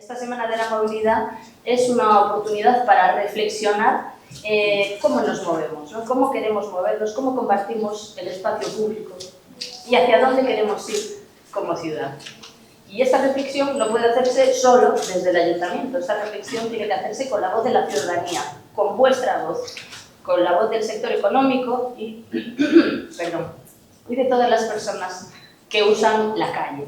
Esta Semana de la Movilidad es una oportunidad para reflexionar cómo nos movemos, ¿no? Cómo queremos movernos, cómo compartimos el espacio público y hacia dónde queremos ir como ciudad. Y esta reflexión no puede hacerse solo desde el Ayuntamiento, esta reflexión tiene que hacerse con la voz de la ciudadanía, con vuestra voz, con la voz del sector económico y, y de todas las personas que usan la calle.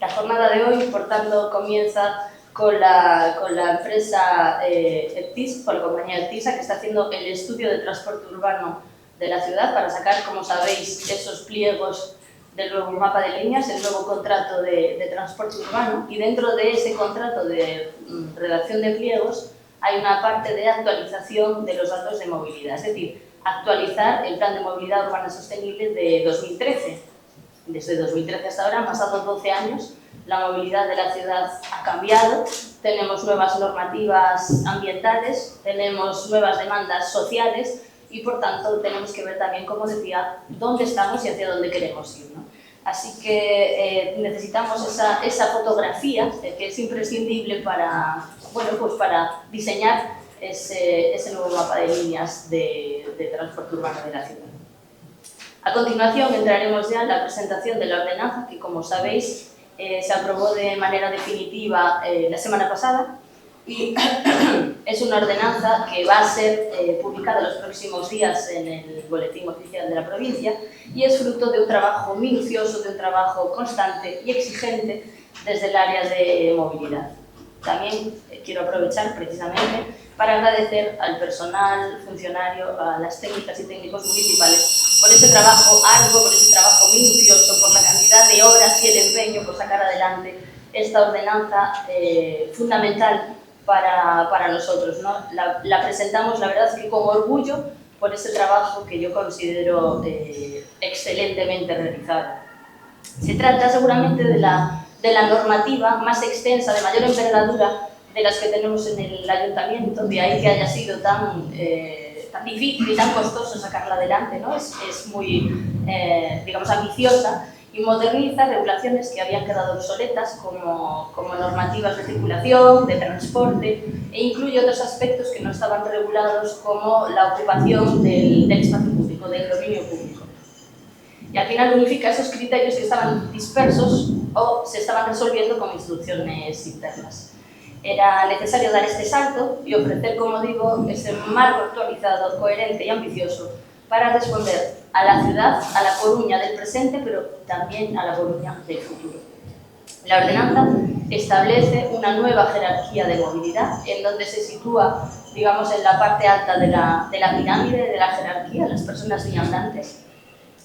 La jornada de hoy, por tanto, comienza con la empresa EPTIS, con la compañía EPTISA, que está haciendo el estudio de transporte urbano de la ciudad para sacar, como sabéis, esos pliegos del nuevo mapa de líneas, el nuevo contrato de transporte urbano, y dentro de ese contrato de redacción de pliegos hay una parte de actualización de los datos de movilidad, es decir, actualizar el Plan de Movilidad Urbana Sostenible de 2013. Desde 2013 hasta ahora han pasado 12 años, la movilidad de la ciudad ha cambiado, tenemos nuevas normativas ambientales, tenemos nuevas demandas sociales y, por tanto, tenemos que ver también, como decía, dónde estamos y hacia dónde queremos ir, ¿no? Así que necesitamos esa fotografía que es imprescindible para, para diseñar ese nuevo mapa de líneas de transporte urbano de la ciudad. A continuación entraremos ya en la presentación de la ordenanza que, como sabéis, se aprobó de manera definitiva la semana pasada y es una ordenanza que va a ser publicada en los próximos días en el Boletín Oficial de la provincia y es fruto de un trabajo minucioso, de un trabajo constante y exigente desde el área de movilidad. También quiero aprovechar precisamente para agradecer al personal funcionario, a las técnicas y técnicos municipales por ese trabajo arduo, por ese trabajo minucioso, por la cantidad de horas y el empeño por sacar adelante esta ordenanza fundamental para nosotros, ¿no? La presentamos, la verdad es que con orgullo, por ese trabajo que yo considero excelentemente realizado. Se trata seguramente de la normativa más extensa, de mayor envergadura de las que tenemos en el Ayuntamiento, de ahí que haya sido tan difícil y tan costoso sacarla adelante, ¿no? Es muy, digamos, ambiciosa y moderniza regulaciones que habían quedado obsoletas como normativas de circulación, de transporte e incluye otros aspectos que no estaban regulados como la ocupación del espacio público, del dominio público. Y al final unifica esos criterios que estaban dispersos o se estaban resolviendo con instrucciones internas. Era necesario dar este salto y ofrecer, como digo, ese marco actualizado, coherente y ambicioso para responder a la ciudad, a la Coruña del presente, pero también a la Coruña del futuro. La ordenanza establece una nueva jerarquía de movilidad en donde se sitúa, digamos, en la parte alta de la pirámide de la jerarquía, las personas viandantes.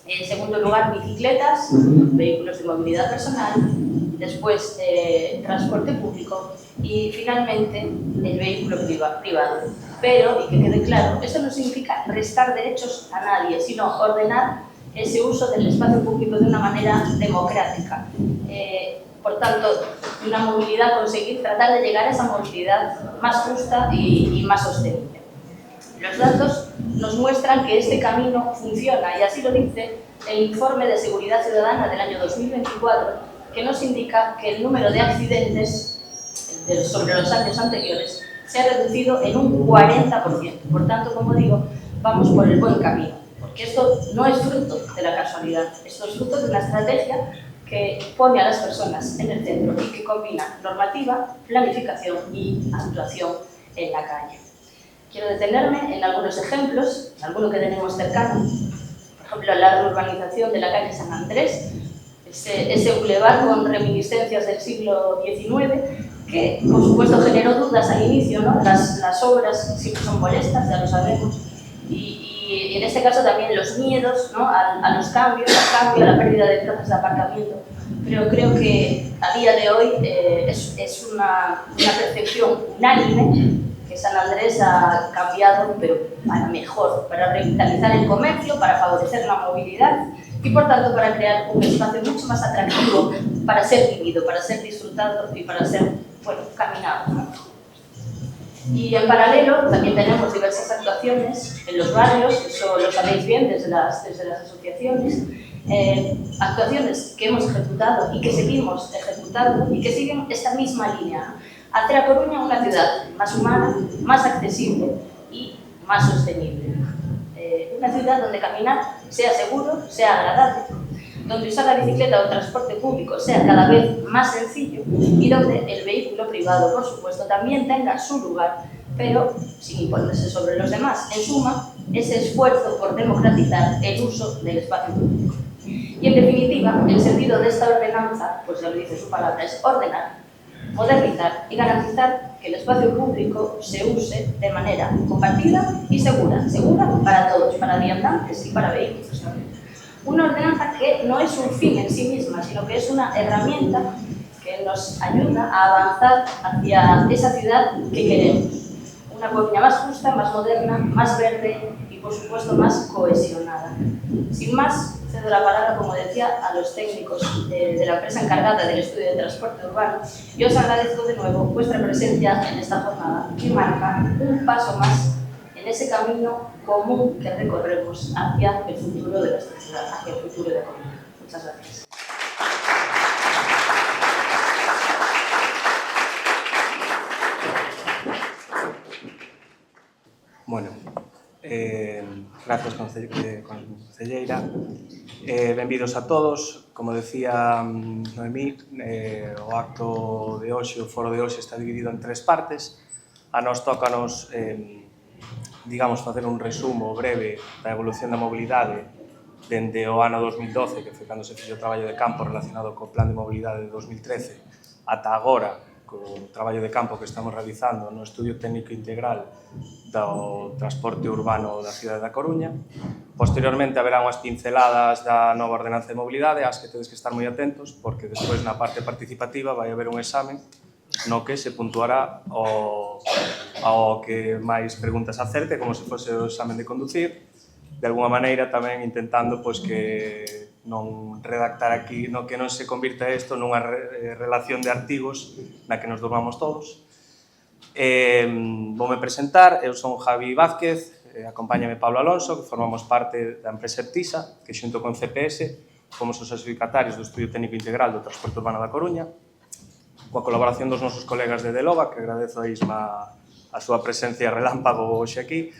En segundo lugar, bicicletas, vehículos de movilidad personal, después transporte público y finalmente el vehículo privado. Pero, y que quede claro, esto no significa restar derechos a nadie, sino ordenar ese uso del espacio público de una manera democrática. Por tanto, una movilidad, conseguir tratar de llegar a esa movilidad más justa y más sostenible. Los datos nos muestran que este camino funciona y así lo dice el Informe de Seguridad Ciudadana del año 2024, que nos indica que el número de accidentes sobre los años anteriores se ha reducido en un 40%. Por tanto, como digo, vamos por el buen camino, porque esto no es fruto de la casualidad, esto es fruto de una estrategia que pone a las personas en el centro y que combina normativa, planificación y actuación en la calle. Quiero detenerme en algunos ejemplos, alguno que tenemos cercano. Por ejemplo, la reurbanización de la calle San Andrés, ese bulevar con reminiscencias del siglo XIX, que por supuesto generó dudas al inicio, ¿no? Las obras siempre son molestas, ya lo sabemos, y en este caso también los miedos, ¿no? a los cambios, a la pérdida de plazas de aparcamiento. Pero creo que a día de hoy es una percepción unánime que San Andrés ha cambiado, pero para mejor, para revitalizar el comercio, para favorecer la movilidad y, por tanto, para crear un espacio mucho más atractivo para ser vivido, para ser disfrutado y para ser, caminado, ¿no? Y en paralelo también tenemos diversas actuaciones en los barrios, eso lo sabéis bien desde las asociaciones, actuaciones que hemos ejecutado y que seguimos ejecutando y que siguen esta misma línea. hacer a Coruña una ciudad más humana, más accesible y más sostenible. Una ciudad donde caminar sea seguro, sea agradable, donde usar la bicicleta o el transporte público sea cada vez más sencillo y donde el vehículo privado, por supuesto, también tenga su lugar, pero sin imponerse sobre los demás. En suma, ese esfuerzo por democratizar el uso del espacio público. Y en definitiva, el sentido de esta ordenanza, pues ya lo dice su palabra, es ordenar, modernizar y garantizar que el espacio público se use de manera compartida y segura para todos, para viandantes y para vehículos también. Una ordenanza que no es un fin en sí misma, sino que es una herramienta que nos ayuda a avanzar hacia esa ciudad que queremos. Una Coruña más justa, más moderna, más verde y, por supuesto, más cohesionada. Sin más, cedo la palabra, como decía, a los técnicos de la empresa encargada del estudio de transporte urbano y os agradezco de nuevo vuestra presencia en esta jornada que marca un paso más en ese camino común que recorremos hacia el futuro de nuestra ciudad, hacia el futuro de Coruña. Muchas gracias. Bueno, grazas, concelleira. Benvidos a todos. Como decía Noemí, o acto de hoxe, o foro de hoxe, está dividido en 3 partes. A nós tócanos, digamos, facer un resumo breve da evolución da mobilidade dende o ano 2012, que foi cando se fixo o traballo de campo relacionado co Plan de Mobilidade de 2013, ata agora, co traballo de campo que estamos realizando no Estudio Técnico Integral do Transporte Urbano da cidade da Coruña. Posteriormente haberá unhas pinceladas da nova ordenanza de mobilidade, ás que tedes que estar moi atentos, porque despois na parte participativa vai haber un examen no que se puntuará ao que máis preguntas acerte, como se fose o examen de conducir, de alguma maneira tamén intentando pois, que non redactar aquí, no que non se convirta isto nunha relación de artigos na que nos durmamos todos. Voume presentar, eu son Javi Vázquez, acompáñame Pablo Alonso, que formamos parte da empresa Eptisa, que xunto con CPS fomos os adxudicatarios do Estudio Técnico Integral do Transporte Urbano da Coruña, coa colaboración dos nosos colegas de Delova, que agradezo a Isma a súa presencia relámpago hoxe aquí.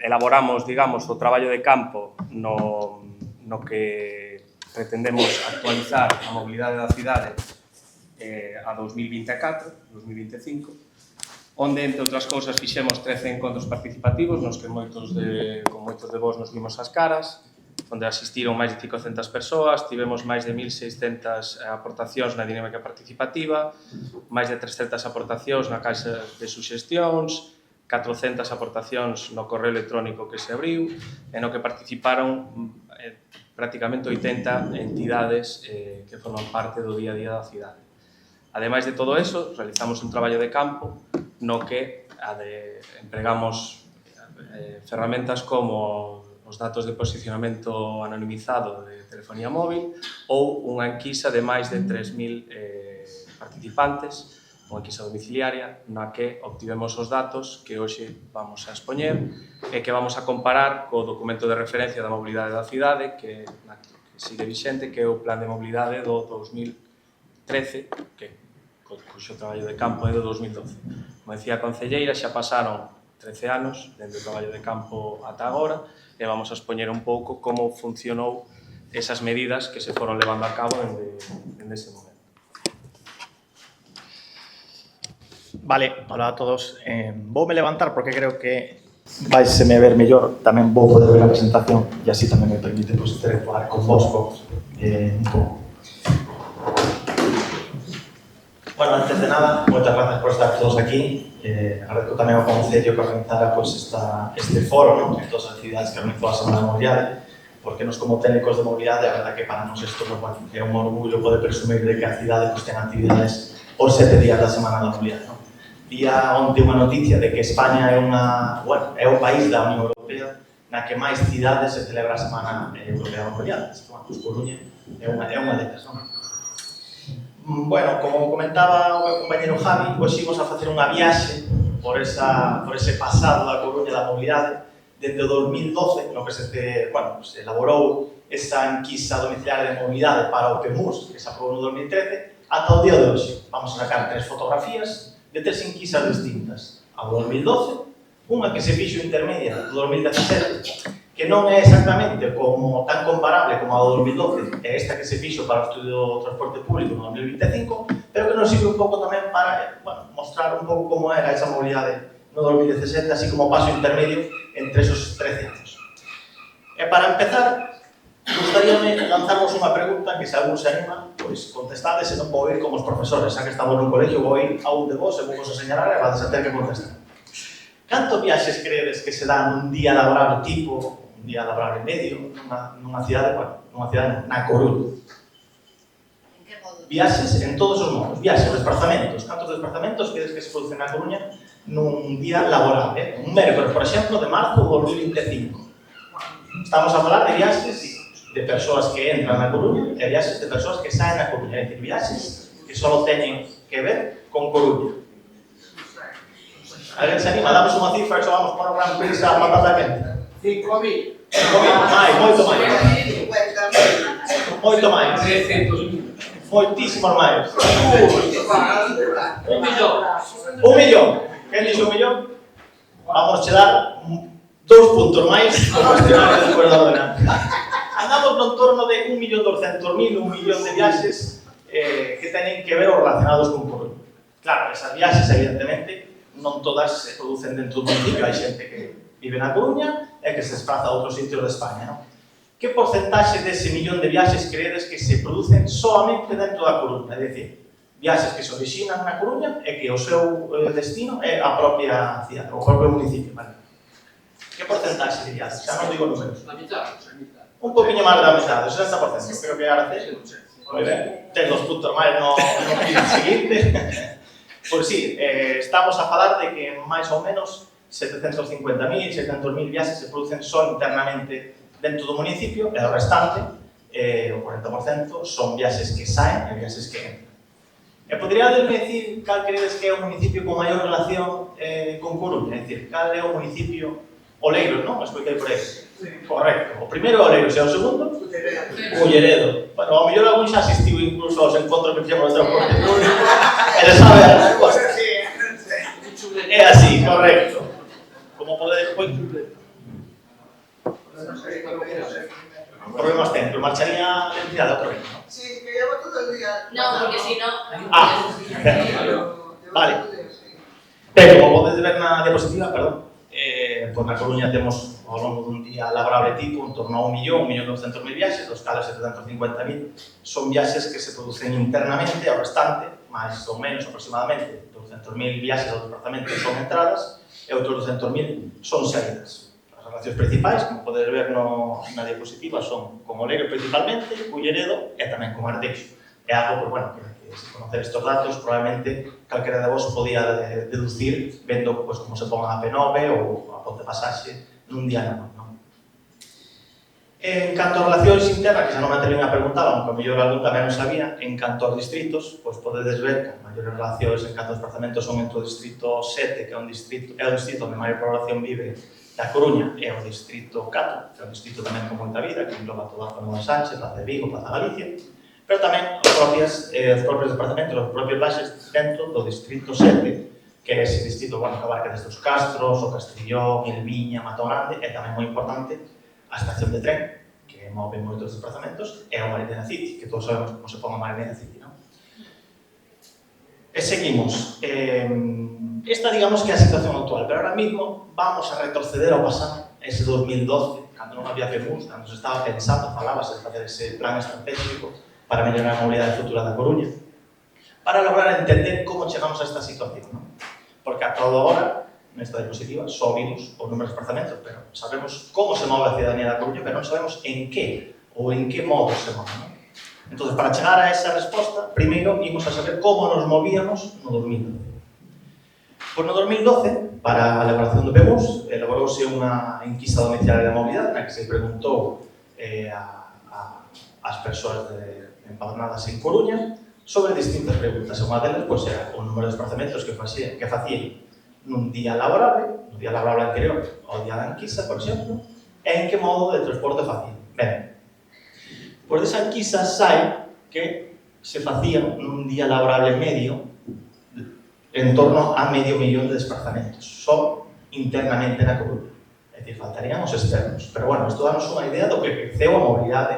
Elaboramos, digamos, o traballo de campo no que pretendemos actualizar a mobilidade da cidade a 2024, 2025, onde, entre outras cousas, fixemos 13 encontros participativos, nos que con moitos de vós nos vimos as caras, onde asistiron máis de 500 persoas, tivemos máis de 1.600 aportacións na dinámica participativa, máis de 300 aportacións na caixa de suxestións, 400 aportacións no correo electrónico que se abriu, e no que participaron prácticamente 80 entidades que forman parte do día a día da cidade. Ademais de todo eso, realizamos un traballo de campo no que empregamos ferramentas como os datos de posicionamento anonimizado de telefonía móvil ou unha enquisa de máis de 3.000 participantes, unha enquisa domiciliaria, na que obtivemos os datos que hoxe vamos a expoñer e que vamos a comparar co documento de referencia da mobilidade da cidade que sigue vixente, que é o Plan de Mobilidade do 2013, que cuxo traballo de campo é do 2012. Como decía a concelleira, xa pasaron 13 anos dende o traballo de campo ata agora e vamos a expoñer un pouco como funcionou esas medidas que se foron levando a cabo en ese momento. Vale, hola a todos. Voume levantar porque creo que vaiseme ver mellor. Tamén vou poder ver a presentación e así tamén me permite interactuar con vos un pouco. Bueno, antes de nada, moitas gracias por estar todos aquí. Agradezco tamén ao Concello que organizara este foro, todas as actividades que organizou a Semana de Mobilidade, porque nos como técnicos de mobilidade, a verdad que para nos isto é un orgullo poder presumir de que a cidade ten actividades por 7 días da Semana da Mobilidade. Vía onte unha noticia de que España é o país da Unión Europea na que máis cidades se celebra a Semana Europea da Mobilidade. Pues Coruña é unha delas, non? Bueno, como comentaba o meu compañero Javi, hoxe imos a facer unha viaxe por ese pasado da Coruña da mobilidade dende o 2012, no que se elaborou esa enquisa domiciliaria de mobilidade para o PEMUS, que se aprobou no 2013, ata o día de hoxe. Vamos a sacar 3 fotografías de 3 enquisas distintas. A do 2012, unha que se fixo intermedia do 2017, que non é exactamente como tan comparable como a do 2012, é esta que se fixo para o estudio do transporte público no 2025, pero que nos sirve un pouco tamén para mostrar un pouco como era esa mobilidade no 2017, así como paso intermedio entre esos 13 anos. E para empezar, gustaríame lanzarnos unha pregunta que se algún se anima, pois contestades e non vou ir como os profesores, xa que estamos nun colegio, vou ir a un de vos e vou vos a señalar e vades a ter que contestar. Canto viaxes credes que se dan un día laborable tipo, un día laborable medio, nunha cidade, na Coruña? Viaxes en todos os modos, viaxes, desplazamentos. Cantos desplazamentos credes que se producen na Coruña nun día laborable? Un mércoles, por exemplo, de marzo do 2025. Estamos a falar de viaxes de persoas que entran na Coruña e viaxes de persoas que saen na Coruña, é dicir, viaxes que só teñen que ver con Coruña. Alguén se anima? Damos unha cifra e só vamos por o Gran Prix a patata quente. 5.000. 5.000, moito máis. 50.000. Moito máis. 300.000. Moitísimos máis. 1 millón. 1 millón. Quen dixo 1 millón? Vamos che dar 2 puntos máis no cuestionario de cuerda ordenante. Andamos no entorno de 1.200.000, 1 millón de viaxes que teñen que ver ou relacionados con Coruña. Claro, esas viaxes, evidentemente, non todas se producen dentro do municipio. Hai xente que vive na Coruña e que se desplaza a outros sitios de España, non? Que porcentaxe dese millón de viaxes credes que se producen solamente dentro da Coruña? É dicir, viaxes que se orixinan na Coruña e que o seu destino é a propia cidade, o propio municipio, vale? Que porcentaxe de viaxes? Xa non digo números. La mitad. Un poquinho máis da metade, o 60%. Creo que Arce. Moi ben. Ten 2 puntos máis no vídeo seguinte. Pois sí, estamos a falar de que máis ou menos 750.000, 600.000 viaxes se producen só internamente dentro do municipio e o restante, o 40%, son viaxes que saen e viaxes que entran. E poderíades decir cal credes que é o municipio con maior relación con Coruña? É dicir, cal é o municipio Oleiros, non? Escoitei por aí. Correcto. O primeiro é Oleiros e o segundo? Culleredo. Bueno, ao mellor algún xa asistiu incluso aos encontros que fixemos de transporte público e le sabe a resposta. É así, correcto. Como podedes... Problemas ten, pero marcharía a electricidade outro vez, non? Sí, que llevo todo el día. No, porque si no... Vale. Pero, como podes ver na diapositiva, perdón, pois na Coruña temos ao longo dun día laborable tipo en torno a 1.200.000 viaxes, dos cales 750.000 son viaxes que se producen internamente, ao restante, máis ou menos aproximadamente 200.000 viaxes ou desplazamentos son entradas e outros 200.000 son saídas. As relacións principais, como podes ver na diapositiva, son con Oleiros principalmente, Culleredo e tamén con Arteixo. É algo, pues, bueno, que se conocer estes datos, probablemente calquera de vos podía deducir vendo pues, como se pongan a P9 ou a ponte pasaxe nun día normal, non? En canto a relacións internas, que xa non me atreven a preguntar, aunque a mellor algún tamén non sabía, en canto aos distritos, pois podedes ver que as maiores relacións en canto aos desplazamentos son entre o distrito 7, que é o distrito onde maior población vive da Coruña, e o distrito 4, que é un distrito tamén con moita vida, que engloba toda a zona de Sánchez, Plaza de Vigo, Plaza Galicia, pero tamén os propios desplazamentos, os propios baixes dentro do distrito 7, que é ese distrito, bueno, que abarca desde os Castros, o Castrillón, Elviña, Mato Grande, e tamén moi importante a estación de tren, que move moitos desplazamentos, e o Marinela City, que todos sabemos como se pon a Marinela City, non? E seguimos. Esta, digamos, que é a situación actual, pero ahora mismo vamos a retroceder ao pasado, ese 2012, cando non había FEMUS, cando se estaba pensando, falábase de facer ese plan estratégico para mellorar a mobilidade futura da Coruña, para lograr entender como chegamos a esta situación, non? Porque a todo agora, nesta diapositiva, só vimos o número de desplazamentos, pero sabemos como se move a cidadanía da Coruña, pero non sabemos en que ou en que modo se move, non? Entón, para chegar a esa resposta, primeiro imos a saber como nos movíamos no 2012. Pois no 2012, para a elaboración do PEMUS, elaborouse unha enquisa domiciliaria de mobilidade na que se preguntou ás persoas empadronadas en Coruña sobre distintas preguntas. Unha delas pois, era o número de desplazamentos que facían nun día laborable, no día laborable anterior ao día da enquisa, por exemplo, e en que modo de transporte facían. Ben, pois desa enquisa sai que se facían nun día laborable medio en torno a 500.000 de desplazamentos, só internamente na Coruña. É dicir, faltarían os externos. Pero, bueno, isto danos unha idea do que creceu a mobilidade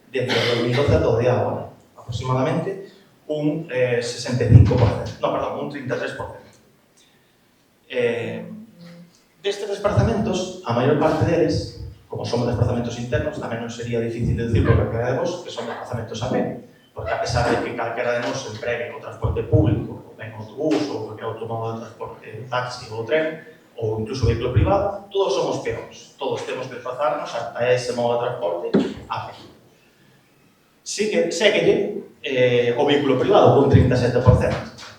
desde 2012 ata o día agora. Aproximadamente un 65%, no, perdón, un 33%. Destes desplazamentos, a maior parte deles, como son desplazamentos internos, tamén non sería difícil de decir por calquera de vos que son desplazamentos a pé, porque a pesar de que calquera de nós empregue o transporte público, o ben autobús, ou qualquer outro modo de transporte, taxi ou tren, ou incluso vehículo privado, todos somos peóns. Todos temos que desplazarnos ata ese modo de transporte a pé. Séguelle o vehículo privado con 37%.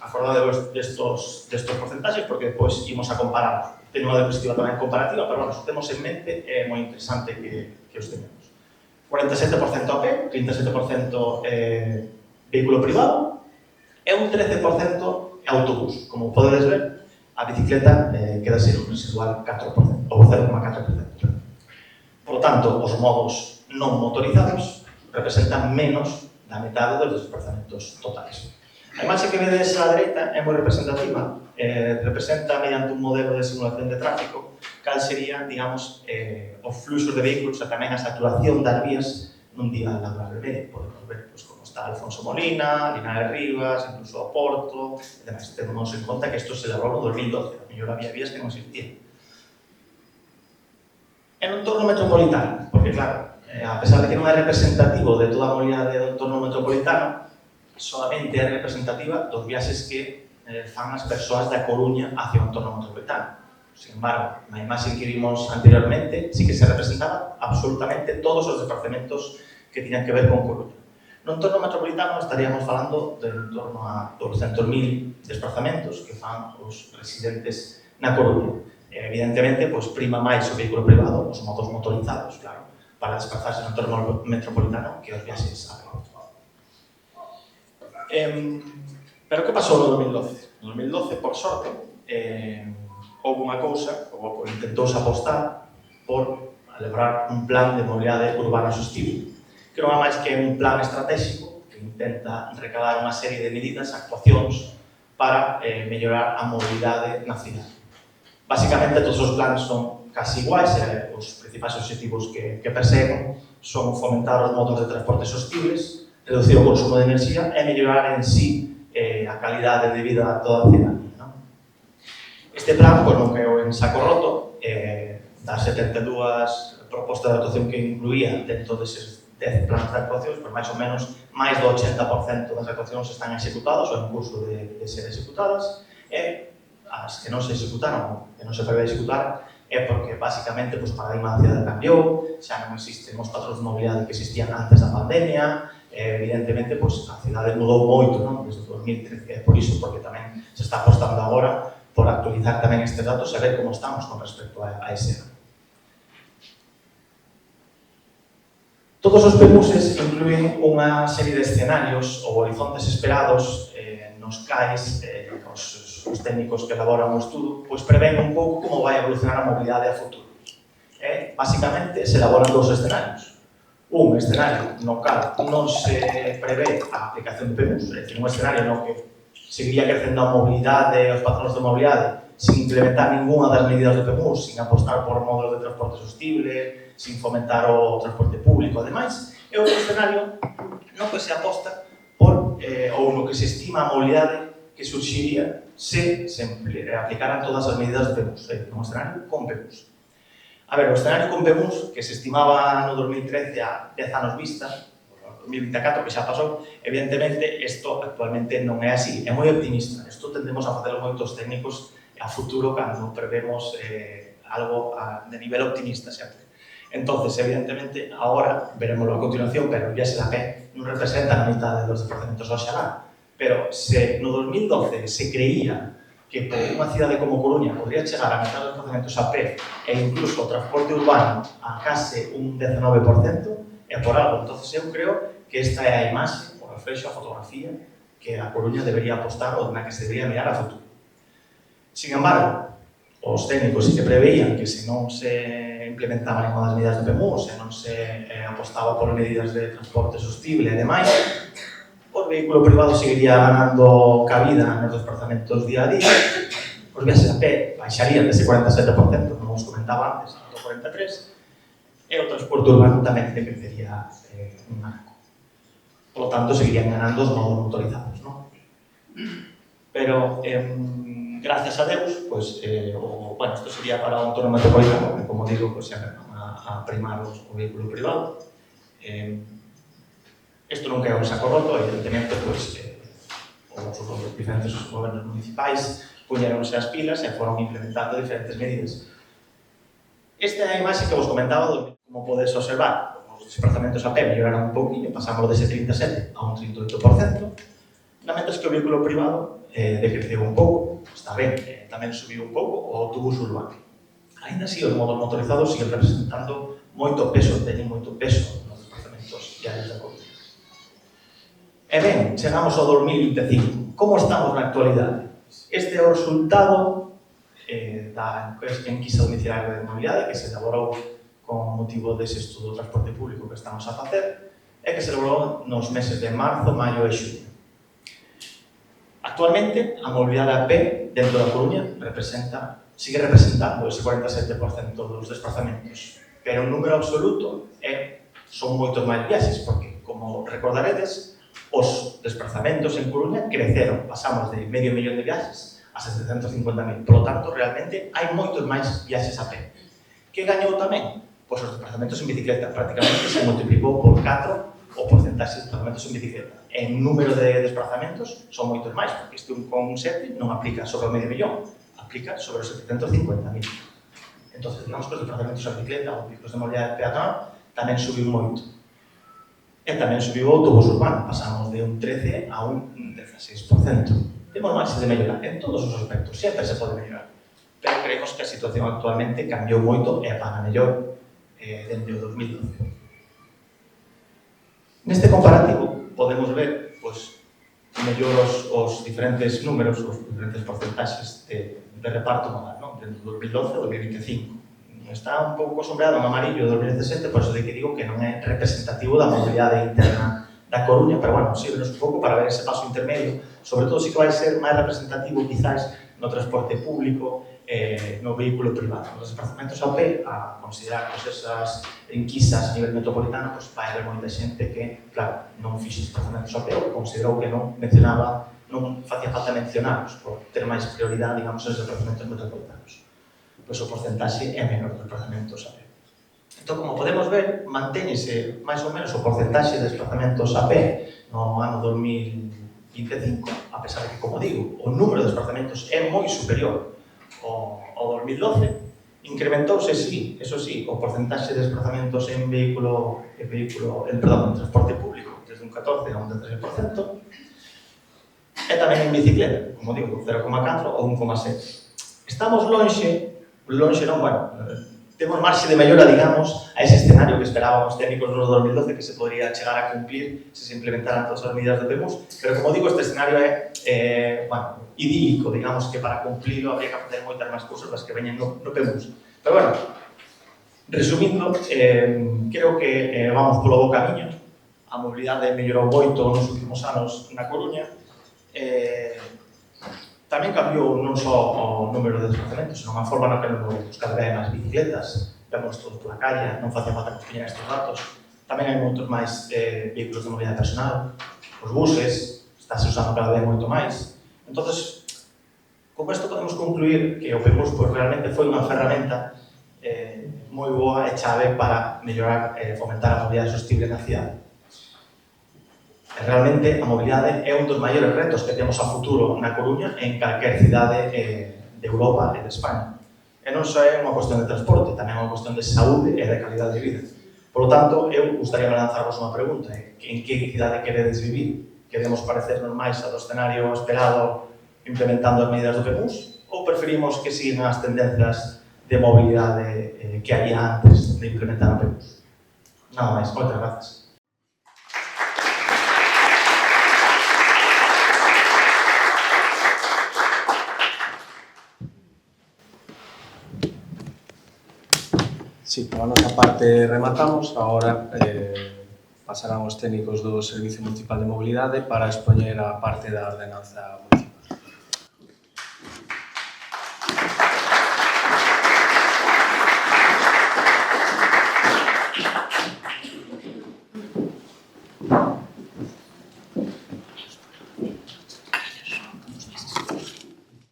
Acordadevos destos porcentaxes porque depois imos a comparar. Ten unha diapositiva tamén comparativa, pero bueno, se temos en mente é moi interesante que os tenemos. 47% a pé, 37% vehículo privado e un 13% autobús. Como podedes ver, a bicicleta queda ser un residual 4%, ou 0,4%. Por lo tanto, os modos non motorizados representan menos da metade dos desplazamentos totales. A imaxe que vedes á dereita é moi representativa, representa mediante un modelo de simulación de tráfico cal serían, digamos, os fluxos de vehículos e tamén a saturación das vías nun día laboral medio. Podemos ver como está Alfonso Molina, Linares Rivas, incluso o Porto, e demais. Temos en conta que isto se elaborou no 2012, a mellor había vías que non existían. En un entorno metropolitano, porque claro, a pesar de que non é representativo de toda a mobilidade do entorno metropolitano, solamente é representativa dos viaxes que fan as persoas da Coruña hacia o entorno metropolitano. Sin embargo, na imaxe que vimos anteriormente, sí que se representaba absolutamente todos os desplazamentos que tiñan que ver con Coruña. No entorno metropolitano estaríamos falando de en torno a 200.000 desplazamentos que fan os residentes na Coruña. Evidentemente, prima máis o vehículo privado, os modos motorizados, claro, para desplazarse no entorno metropolitano que os viaxes a pé. Pero que pasou no 2012? No 2012, por sorte, houve unha cousa, ou intentouse apostar por elaborar un plan de mobilidade urbana sostible, que non é máis que un plan estratégico que intenta recabar unha serie de medidas, actuacións, para mellorar a mobilidade na cidade. Básicamente, todos os planes son casi iguais, os principais objetivos que perseguen son fomentar os modos de transporte sostibles, reducir o consumo de enerxía e mellorar en sí a calidade de vida a toda a cidade. Este plan, non quedou en saco roto, das 72 propostas de actuación que incluía dentro deses 10 planes de actuacións, máis ou menos máis do 80% das actuacións están executadas ou en curso de ser executadas, e as que non se executaron, que non se prevé executar, é porque, basicamente, o paradigma da cidade cambiou, xa non existen os patróns de mobilidade que existían antes da pandemia, evidentemente, a cidade mudou moito, desde 2013, por iso, porque tamén se está apostando agora por actualizar tamén estes datos e ver como estamos con respecto a ese ano. Todos os PMUSes incluen unha serie de escenarios ou horizontes esperados nos cais os técnicos que elaboran o estudo prevén un pouco como vai evolucionar a mobilidade a futuro. Básicamente, se elaboran dous escenarios. Un escenario no cal non se prevé a aplicación de PMUs, é dicir, un escenario no que seguiría crecendo a mobilidade e os patronos de mobilidade sin implementar ninguna das medidas de PMUs, sin apostar por modos de transporte sostible, sin fomentar o transporte público, ademais, é outro escenario no que se aposta por, ou no que se estima a mobilidade que surxiría se aplicaran todas as medidas de PMUs, é un escenario con PMUs. A ver, o escenario con PMUs, que se estimaba no 2013 a 10 anos vista, 2024, que xa pasou, evidentemente, isto actualmente non é así, é moi optimista. Isto tendemos a facelo moitos técnicos a futuro cando prevemos algo de nivel optimista sempre. Entonces, evidentemente, agora, veremoslo a continuación, pero ya se da pé, non representa a mitad dos desplazamentos oxalá. Pero se no 2012 se creía que por unha cidade como Coruña podría chegar a mitad dos desplazamentos a pé e incluso o transporte urbano a case un 19%, é por algo. Entonces, eu creo que esta é a imaxe, o reflexo, a fotografía que a Coruña debería apostar ou na que se debería mirar a futuro. Sin embargo, os técnicos sí que preveían que se non se implementaban ninguna das medidas de PMU, se non se apostaba por medidas de transporte sostible e demais, os o vehículo privado seguiría ganando cabida nos desplazamentos día a día, os viaxes a pé baixarían dese 47%, como os comentaba antes, ao 43%, e o transporte urbano tamén decrecería un arco. Por lo tanto, seguirían ganando os modos motorizados, non? Pero, gracias a Deus, pues, bueno, isto sería para o entorno metropolitano, que, como digo, pues, a primar o vehículo privado. Isto nunca é un saco roto, evidentemente, pues, os diferentes gobernos municipais puñeronse as pilas e foron implementando diferentes medidas. Esta é a imaxe que vos comentaba, como podes observar, os desplazamentos a pé melloraron un pouquinho, pasamos dese 37 a un 38%, mentres que o vehículo privado decreceu un pouco, está ben, tamén subiu un pouco o autobús urbano. Ainda así, os modos motorizados siguen representando moito peso, teñen moito peso nos desplazamentos diarios da Coruña. E ben, chegamos ao 2025. Como estamos na actualidade? Este é o resultado da enquisa domiciliaria de mobilidade que se elaborou con motivo dese estudo do transporte público que estamos a facer e que se elaborou nos meses de marzo, maio e xuño. Actualmente, a mobilidade a pé dentro da Coruña sigue representando ese 47% dos desplazamentos, pero o número absoluto son moitos máis viaxes, porque, como recordaredes, os desplazamentos en Coruña creceron, pasamos de medio millón de viaxes a 750.000. Por lo tanto, realmente, hai moitos máis viaxes a pé. Que gañou tamén? Pois os desplazamentos en bicicleta. Prácticamente se multiplicou por 4 o porcentaxe de desplazamentos en bicicleta. En número de desplazamentos son moitos máis, porque este 1,7 non aplica sobre o medio millón, aplica sobre os 750.000. Entón, digamos que os desplazamentos en bicicleta ou vehículos de mobilidade peatonal tamén subiu moito. E tamén subiu o autobús urbano, pasamos de un 13 a un 16%. Temos máis de mellorar en todos os aspectos, sempre se pode mellorar. Pero creemos que a situación actualmente cambiou moito e para mellor dende o 2012. Neste comparativo podemos ver mellor os diferentes números, os diferentes porcentaxes de reparto modal, dentro do 2012 e 2025. Está un pouco sombreado en amarillo do 2017, por eso de que digo que non é representativo da mobilidade interna da Coruña, pero bueno, sirvenos un pouco para ver ese paso intermedio. Sobre todo, sí que vai ser máis representativo, quizás, no transporte público, no vehículo privado. Nos desplazamentos a pé, a considerar esas enquisas a nivel metropolitano, vai haber moita xente que, claro, non fixe desplazamentos a pé, ou considerou que non facía falta mencionarlos, por ter máis prioridade, digamos, os desplazamentos metropolitanos. Pois o porcentaxe é menor dos desplazamentos a pé. Entón, como podemos ver, mantéñese máis ou menos o porcentaxe de desplazamentos a pé no ano 2025, a pesar de que, como digo, o número de desplazamentos é moi superior ao 2012. Incrementouse, sí, eso sí, o porcentaxe de desplazamentos en transporte público, desde un 14 a un 13%, e tamén en bicicleta, como digo, 0,4 ou 1,7. Estamos lonxe non, bueno, temos marxe de mellora, digamos, a ese escenario que esperábamos técnicos no 2012 que se podría chegar a cumplir se se implementaran todas as medidas do PEMUS, pero como digo, este escenario é, bueno, idílico, digamos que para cumplirlo habría que facer moitas máis cousas das que veñen no PEMUS. Pero bueno, resumindo, creo que vamos polo bo camiño, a mobilidade mellorou moito nos últimos anos na Coruña, tamén cambiou non só o número de desplazamentos, senón a forma na que nos movemos. Cada vez máis bicicletas, vemos todos pola calle, non facía falta que tiñan estes datos. Tamén hai moitos máis vehículos de mobilidade personal, os buses, estáse usando cada vez moito máis. Entón, con isto podemos concluir que o PEMUS realmente foi unha ferramenta moi boa e chave para mellorar e fomentar a mobilidade sostible na cidade. Realmente a mobilidade é un dos maiores retos que temos a futuro na Coruña en calquer cidade de Europa e de España. E non só é unha cuestión de transporte, tamén é unha cuestión de saúde e de calidade de vida. Por lo tanto, eu gustaría lanzarvos unha pregunta. En que cidade queredes vivir? Queremos parecernos máis ao escenario esperado implementando as medidas do PEMUS? Ou preferimos que sigan as tendencias de mobilidade que había antes de implementar o PEMUS? Nada máis, moitas gracias. Sí, por a nosa parte rematamos, agora pasarán os técnicos do Servicio Municipal de Mobilidade para expoñer a parte da ordenanza municipal.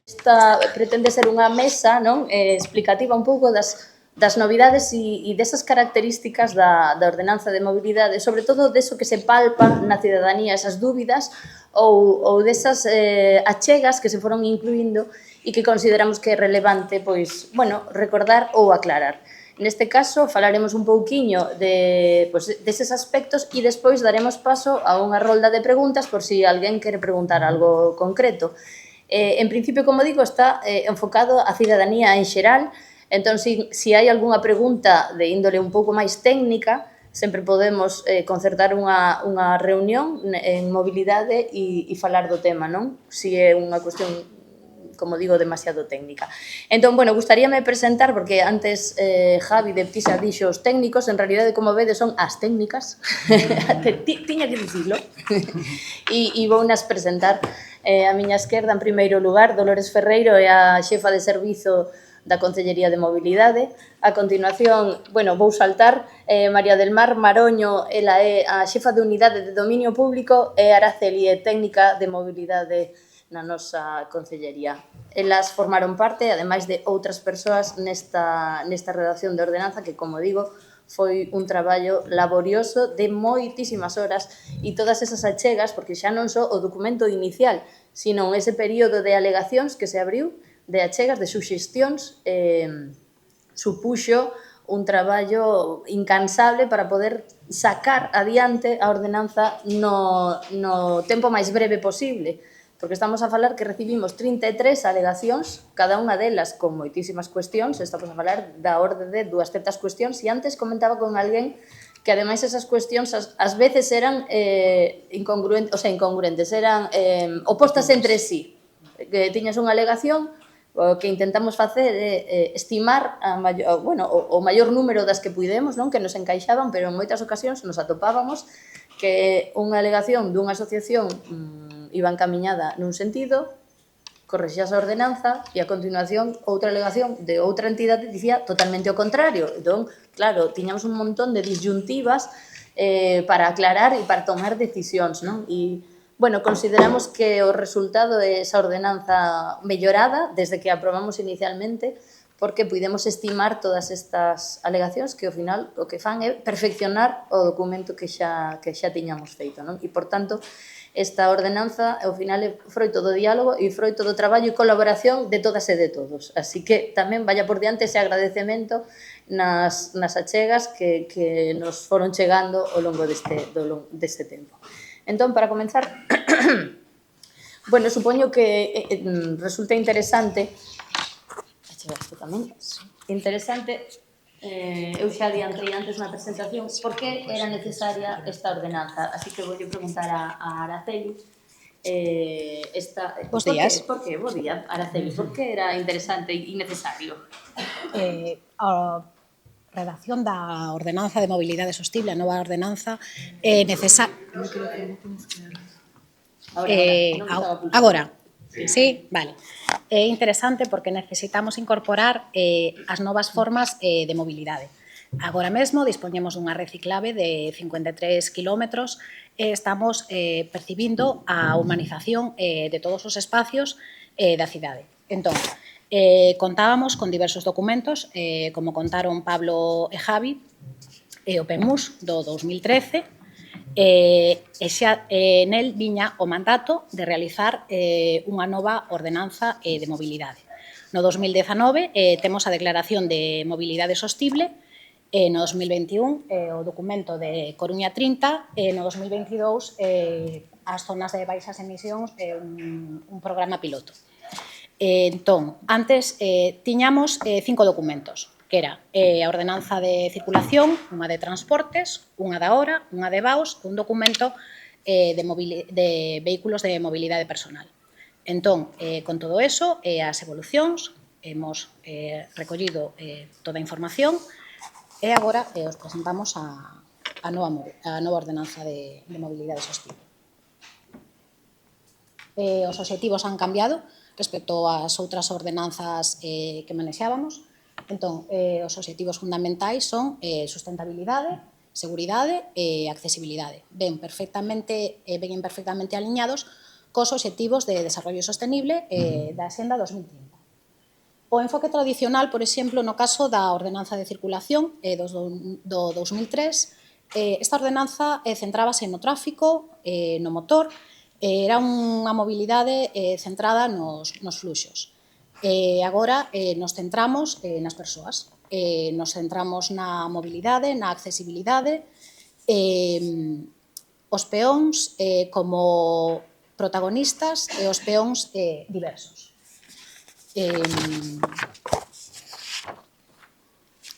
Esta pretende ser unha mesa, non, explicativa un pouco das novidades e desas características da ordenanza de mobilidade, sobre todo deso que se palpa na cidadanía, esas dúbidas ou desas achegas que se foron incluindo e que consideramos que é relevante, pois, bueno, recordar ou aclarar. Neste caso, falaremos un pouquiño deses aspectos e despois daremos paso a unha rolda de preguntas por si alguén quere preguntar algo concreto. En principio, como digo, está enfocado á cidadanía en xeral, entón, se hai algunha pregunta de índole un pouco máis técnica, sempre podemos concertar unha reunión en mobilidade e falar do tema, non? Se é unha cuestión, como digo, demasiado técnica. Entón, bueno, gustaríame presentar, porque antes Javi de Ptisa dixo os técnicos, en realidade, como vedes, son as técnicas, tiña que dicilo, e vou nas presentar. A miña esquerda, en primeiro lugar, Dolores Ferreiro é a xefa de servizo da Concellería de Mobilidade. A continuación, bueno, vou saltar, María del Mar Maroño, ela é a xefa de unidade de dominio público e Araceli é técnica de mobilidade na nosa Concellería. Elas formaron parte, ademais de outras persoas, nesta redacción de ordenanza que, como digo, foi un traballo laborioso de moitísimas horas e todas esas achegas, porque xa non só o documento inicial, sino ese período de alegacións que se abriu, de achegas, de suxestións, supuxo un traballo incansable para poder sacar adiante a ordenanza no tempo máis breve posible, porque estamos a falar que recibimos 33 alegacións, cada unha delas con moitísimas cuestións, estamos a falar da orde de 200 cuestións, e antes comentaba con alguén que ademais esas cuestións ás veces eran incongruentes, eran opostas entre sí. Que tiñas unha alegación, o que intentamos facer é estimar o maior número das que puidemos, non, que nos encaixaban, pero en moitas ocasións nos atopábamos que unha alegación dunha asociación iba encaminhada nun sentido, correxíase a ordenanza e a continuación outra alegación de outra entidade dicía totalmente o contrario. Entón, claro, tiñamos un montón de disyuntivas para aclarar e para tomar decisións, non? E, bueno, consideramos que o resultado é esa ordenanza mellorada desde que aprobamos inicialmente, porque puidemos estimar todas estas alegacións que, ao final, o que fan é perfeccionar o documento que xa tiñamos feito, non? E, por tanto, esta ordenanza, ao final, é froito do diálogo e froito do traballo e colaboración de todas e de todos. Así que tamén vaya por diante ese agradecemento nas achegas que nos foron chegando ao longo deste tempo. Entón, para comenzar, bueno, supoño que resulta interesante, eu xa adiantei antes na presentación, por que era necesaria esta ordenanza, así que voulle preguntar a Araceli. Bos días. Por que, bo día, Araceli, por que era interesante e necesario? A redacción da Ordenanza de Mobilidade Sostible, a nova ordenanza, é necesaria... Agora. Sí, vale. É interesante porque necesitamos incorporar as novas formas de mobilidade. Agora mesmo dispoñemos dunha red ciclable de 53 km e estamos percibindo a humanización de todos os espacios da cidade. Entón, contábamos con diversos documentos, como contaron Pablo e Javi, o PEMUS do 2013, e xa nel viña o mandato de realizar unha nova ordenanza de mobilidade. No 2019 temos a Declaración de Mobilidade Sostible, no 2021 o documento de Coruña 30 e no 2022 as zonas de baixas emisións un programa piloto. Entón, antes tiñamos 5 documentos, que era a ordenanza de circulación, unha de transportes, unha da hora, unha de vaos, un documento de vehículos de mobilidade personal. Entón, con todo eso, as evolucións, hemos recollido toda a información e agora os presentamos a a nova ordenanza de mobilidade sostible. Os obxectivos han cambiado respecto ás outras ordenanzas que manexábamos. Entón, os obxectivos fundamentais son sustentabilidade, seguridade e accesibilidade. Veñen perfectamente aliñados cos obxectivos de desarrollo sostenible da Axenda 2030. O enfoque tradicional, por exemplo, no caso da ordenanza de circulación do 2003, esta ordenanza centrábase no tráfico, no motor, era unha mobilidade centrada nos fluxos. Agora nos centramos nas persoas, nos centramos na mobilidade, na accesibilidade, os peóns como protagonistas e os peóns diversos.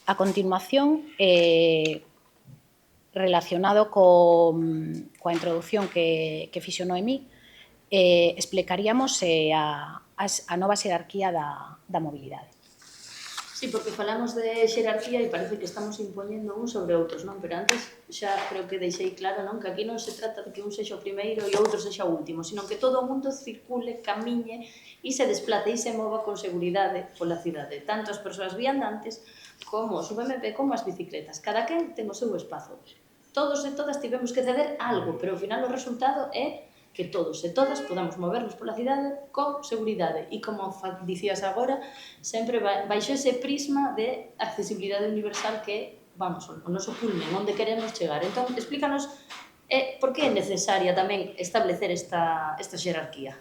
A continuación, relacionado coa introducción que fixo Noemí, explicaríamos a nova xerarquía da mobilidade. Sí, porque falamos de xerarquía e parece que estamos impoñendo uns sobre outros, non? Pero antes xa creo que deixei claro, non? Que aquí non se trata de que un sexa o primeiro e o outro sexa o último, sino que todo o mundo circule, camiñe e se desplace e se mova con seguridade pola cidade. Tanto as persoas viandantes como os VMP como as bicicletas. Cada quen ten o seu espazo. Todos e todas tivemos que ceder algo, pero ao final o resultado é que todos e todas podamos movernos pola cidade con seguridade e, como dicías agora, sempre baixo ese prisma de accesibilidade universal que, vamos, o noso culmen, onde queremos chegar. Entón, explícanos por que é necesaria tamén establecer esta xerarquía.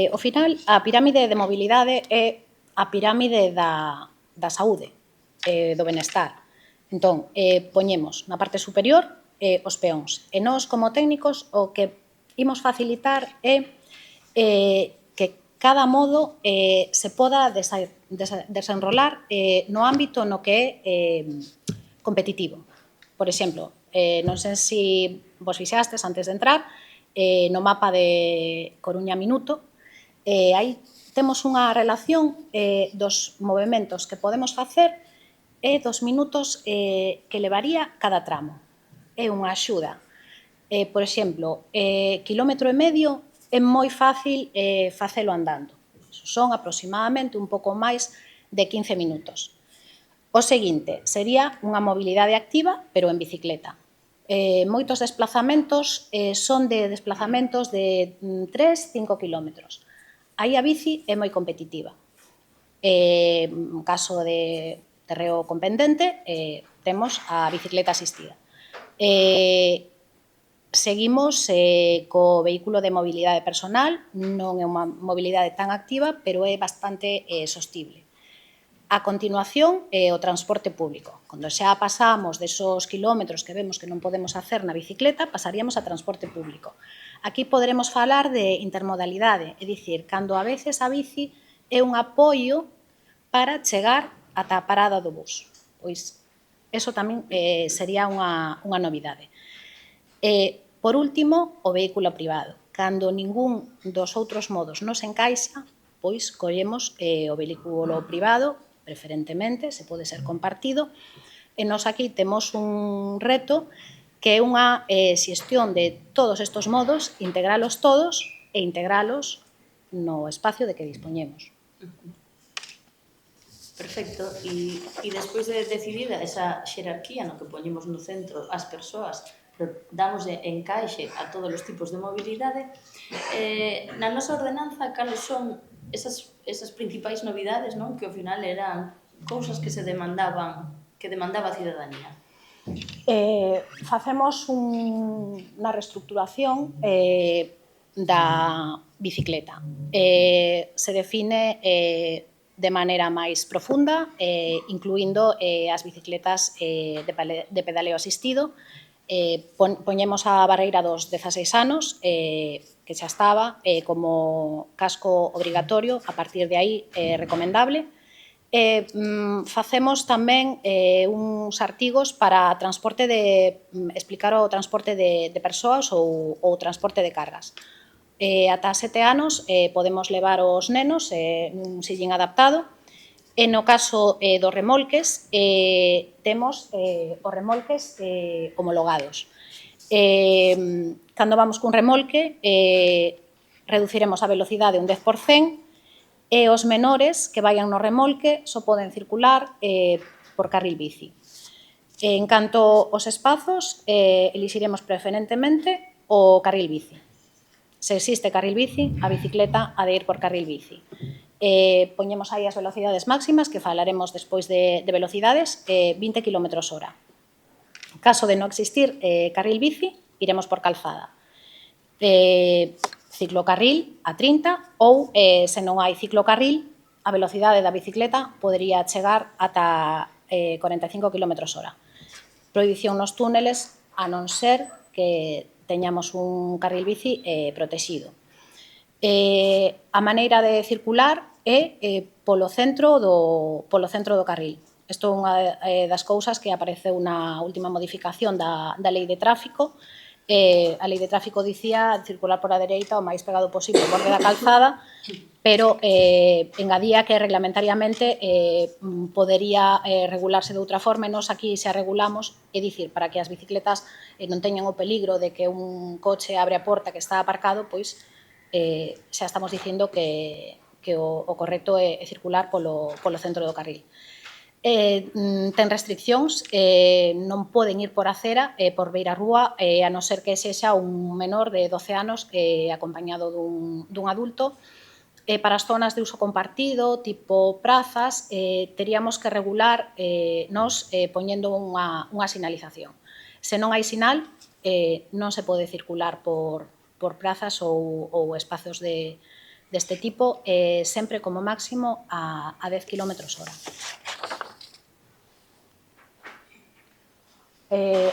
Ao final, a pirámide de mobilidade é a pirámide da saúde, do benestar. Entón, poñemos na parte superior os peóns. E nós, como técnicos, o que imos facilitar é que cada modo se poda desenrolar no ámbito no que é competitivo. Por exemplo, non sei se vos fixastes antes de entrar no mapa de Coruña Minuto, aí temos unha relación dos movementos que podemos facer e dos minutos que levaría cada tramo. É unha axuda. Por exemplo, quilómetro e medio é moi fácil facelo andando. Son aproximadamente un pouco máis de 15 minutos. O seguinte sería unha mobilidade activa, pero en bicicleta. Moitos desplazamentos son de desplazamentos de 3-5 kilómetros. Aí a bici é moi competitiva. En caso de terreo con pendente, temos a bicicleta asistida. Seguimos co vehículo de mobilidade personal, non é unha mobilidade tan activa, pero é bastante sostible. A continuación, o transporte público. Cando xa pasamos desos kilómetros que vemos que non podemos hacer na bicicleta, pasaríamos a transporte público. Aquí poderemos falar de intermodalidade, é dicir, cando a veces a bici é un apoio para chegar ata a parada do bus. Pois, eso tamén sería unha novidade. Por último, o vehículo privado. Cando ningún dos outros modos nos encaixa, pois collemos o vehículo privado, preferentemente, se pode ser compartido, e nos aquí temos un reto que é unha xestión de todos estes modos, integralos todos e integralos no espacio de que dispoñemos. Perfecto. E despois de decidida esa xerarquía no que poñemos no centro as persoas, pero damos encaixe a todos os tipos de mobilidade, na nosa ordenanza, cales son esas principais novidades, non? Que ao final eran cousas que demandaba a cidadanía. Facemos unha reestructuración da bicicleta. Se define de maneira máis profunda, incluindo as bicicletas de pedaleo asistido. Poñemos a barreira dos 16 anos, que xa estaba, como casco obrigatorio, a partir de aí recomendable. Facemos tamén uns artigos para explicar o transporte de persoas ou transporte de cargas. Ata 7 anos podemos levar os nenos nun sillín adaptado E no caso dos remolques, temos os remolques homologados. Cando vamos cun remolque, reduciremos a velocidade un 10%, e os menores que vayan no remolque só poden circular por carril bici. En canto aos espazos, elixiremos preferentemente o carril bici. Se existe carril bici, a bicicleta ha de ir por carril bici. Poñemos aí as velocidades máximas, que falaremos despois de velocidades, 20 km/h. En caso de non existir carril bici, iremos por calzada. Ciclocarril a 30 ou, se non hai ciclocarril, a velocidade da bicicleta podería chegar ata 45 km/h. Prohibición nos túneles, a non ser que teñamos un carril bici protegido. A maneira de circular é polo centro do carril. Isto é unha das cousas que apareceu na última modificación da Lei de Tráfico. A Lei de Tráfico dicía circular por a dereita o máis pegado posible ao borde da calzada, pero engadía que reglamentariamente podería regularse de outra forma, e nós aquí xa regulamos, é dicir, para que as bicicletas non teñan o peligro de que un coche abre a porta que está aparcado, pois xa estamos dicindo que o correcto é circular polo centro do carril. Ten restriccións, non poden ir por acera, por beirarrúa, a non ser que sexa un menor de 12 anos acompañado dun adulto. Para as zonas de uso compartido, tipo prazas, teríamos que regular nos poñendo unha sinalización. Se non hai sinal, non se pode circular por prazas ou espazos deste tipo, sempre como máximo a 10 km/h.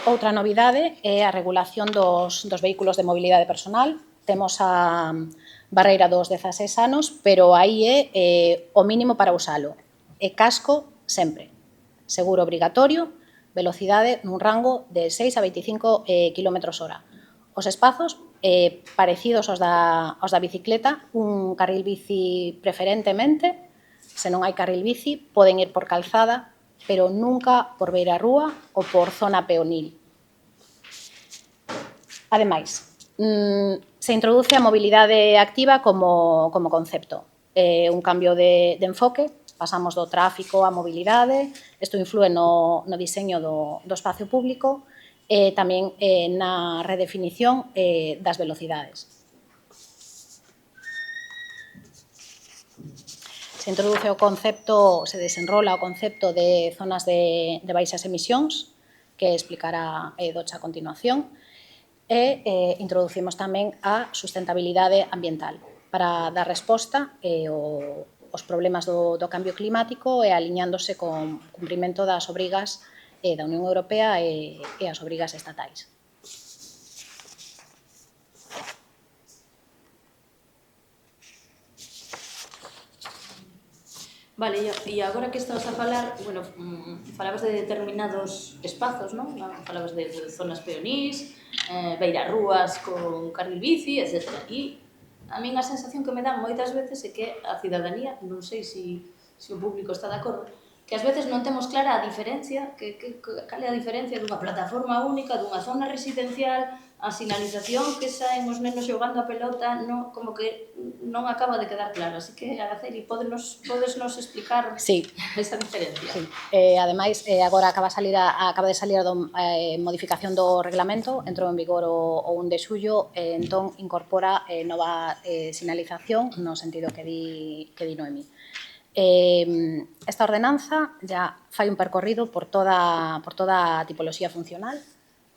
Outra novidade é a regulación dos vehículos de mobilidade personal. Temos a barreira dos 16 anos, pero aí é o mínimo para usalo. É casco sempre. Seguro obrigatorio, velocidade nun rango de 6 a 25 km/h. Os espazos parecidos aos da bicicleta, un carril bici preferentemente. Se non hai carril bici, poden ir por calzada, pero nunca por beirarrúa ou por zona peonil. Ademais, se introduce a mobilidade activa como concepto. Un cambio de enfoque, pasamos do tráfico á mobilidade, isto inflúe no diseño do espacio público e tamén na redefinición das velocidades. Se introduce o concepto, se desenrola o concepto de zonas de baixas emisións, que explicará Docha a continuación, e introducimos tamén a sustentabilidade ambiental para dar resposta aos problemas do cambio climático e aliñándose con cumprimento das obrigas da Unión Europea e as obrigas estatais. Vale, e agora que estás a falar, bueno, falabas de determinados espazos, non? Falabas de zonas peonís, beirarrúas con carril bici, etc. E a min a sensación que me dá moitas veces é que a cidadanía, non sei se o público está de acordo, que ás veces non temos clara a diferencia, cal é a diferencia dunha plataforma única, dunha zona residencial, a sinalización que saen os nenos xogando a pelota, como que non acaba de quedar claro. Así que, Araceli, podes nos explicar esa diferencia? Sí. Ademais, agora acaba de salir a modificación do reglamento, entrou en vigor o 1 de xullo, entón incorpora nova sinalización no sentido que di Noemi. Esta ordenanza ya fai un percorrido por toda a tipoloxía funcional.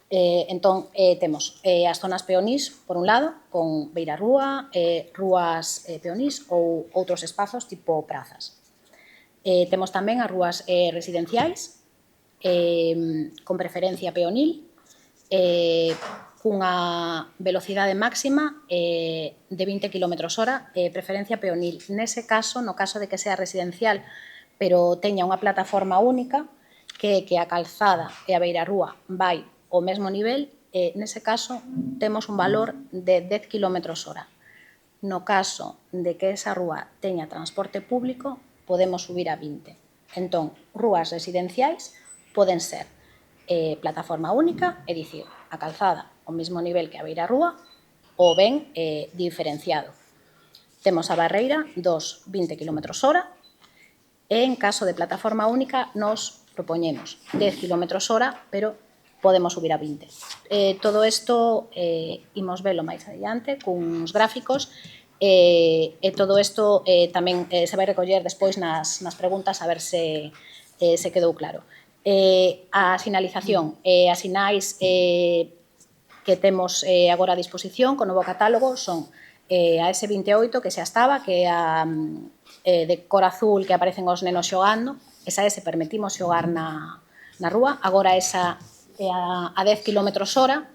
Entón, temos as zonas peonís, por un lado, con beirarrúa, rúas peonís ou outros espazos tipo prazas. Temos tamén as rúas residenciais, con preferencia peonil, cunha velocidade máxima de 20 km/h, preferencia peonil. Nese caso, no caso de que sea residencial, pero teña unha plataforma única, que a calzada e a beirarrúa vai ao mesmo nivel, nese caso temos un valor de 10 km/h. No caso de que esa rúa teña transporte público, podemos subir a 20. Entón, rúas residenciais poden ser plataforma única, é dicir, a calzada ao mesmo nivel que a beirarrúa, ou ben diferenciado. Temos a barreira dos 20 km/h e en caso de plataforma única nos propoñemos 10 km/h, pero podemos subir a 20. Todo isto imos velo máis adiante cuns gráficos e todo isto tamén se vai recoller despois nas preguntas a ver se quedou claro. A sinalización e as sinais que temos agora a disposición co novo catálogo son a S28 que xa estaba, que é a de cor azul que aparecen os nenos xogando, esa S permitimos xogar na rúa, agora esa é a 10 km/h,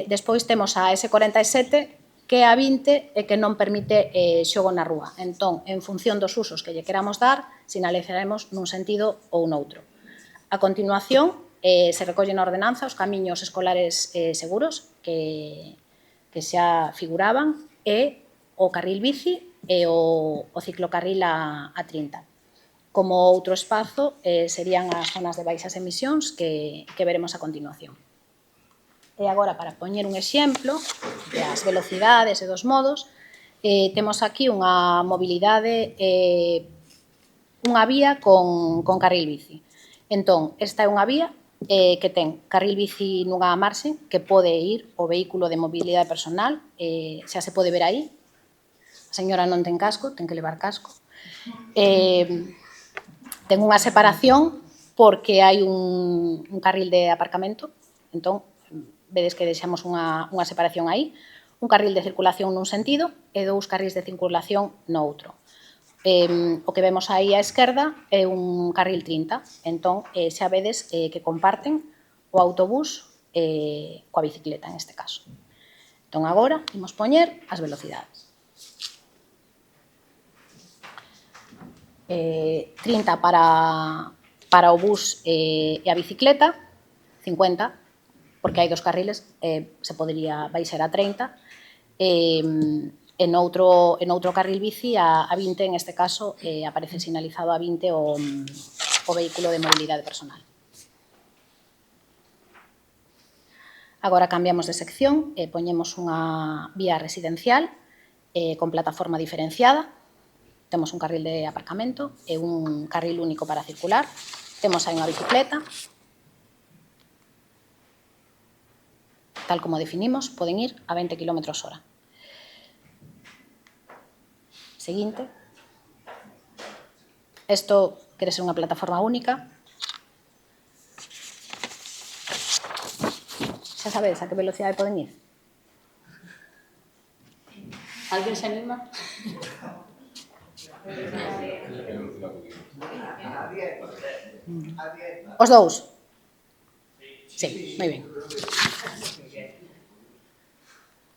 despois temos a S47 que é a 20 e que non permite xogo na rúa. Entón, en función dos usos que lle queramos dar, sinalizaremos nun sentido ou noutro. A continuación, se recolle na ordenanza os camiños escolares seguros que xa figuraban e o carril bici e o ciclocarril a 30. Como outro espazo serían as zonas de baixas emisións que veremos a continuación. E agora, para poñer un exemplo das velocidades e dos modos, temos aquí unha mobilidade, unha vía con carril bici. Entón, esta é unha vía que ten carril bici nunha marxe que pode ir o vehículo de mobilidade personal, xa se pode ver aí. A señora non ten casco, ten que levar casco. Ten unha separación porque hai un carril de aparcamento, entón, vedes que deixamos unha separación aí, un carril de circulación nun sentido e 2 carrils de circulación no outro. O que vemos aí á esquerda é un carril 30, entón xa vedes que comparten o autobús coa bicicleta, en este caso. Entón, agora, imos poñer as velocidades. 30 para o bus e a bicicleta, 50, porque hai 2 carriles, se podría baixar a 30, en outro carril bici a 20, en este caso, aparece sinalizado a 20 o vehículo de mobilidade personal. Agora cambiamos de sección e poñemos unha vía residencial con plataforma diferenciada. Temos un carril de aparcamento e un carril único para circular. Temos aí unha bicicleta. Tal como definimos, poden ir a 20 km/h. Seguinte. Isto quere ser unha plataforma única. Xa sabedes a que velocidade poden ir? Alguén se anima? Os dous? Sí, moi ben.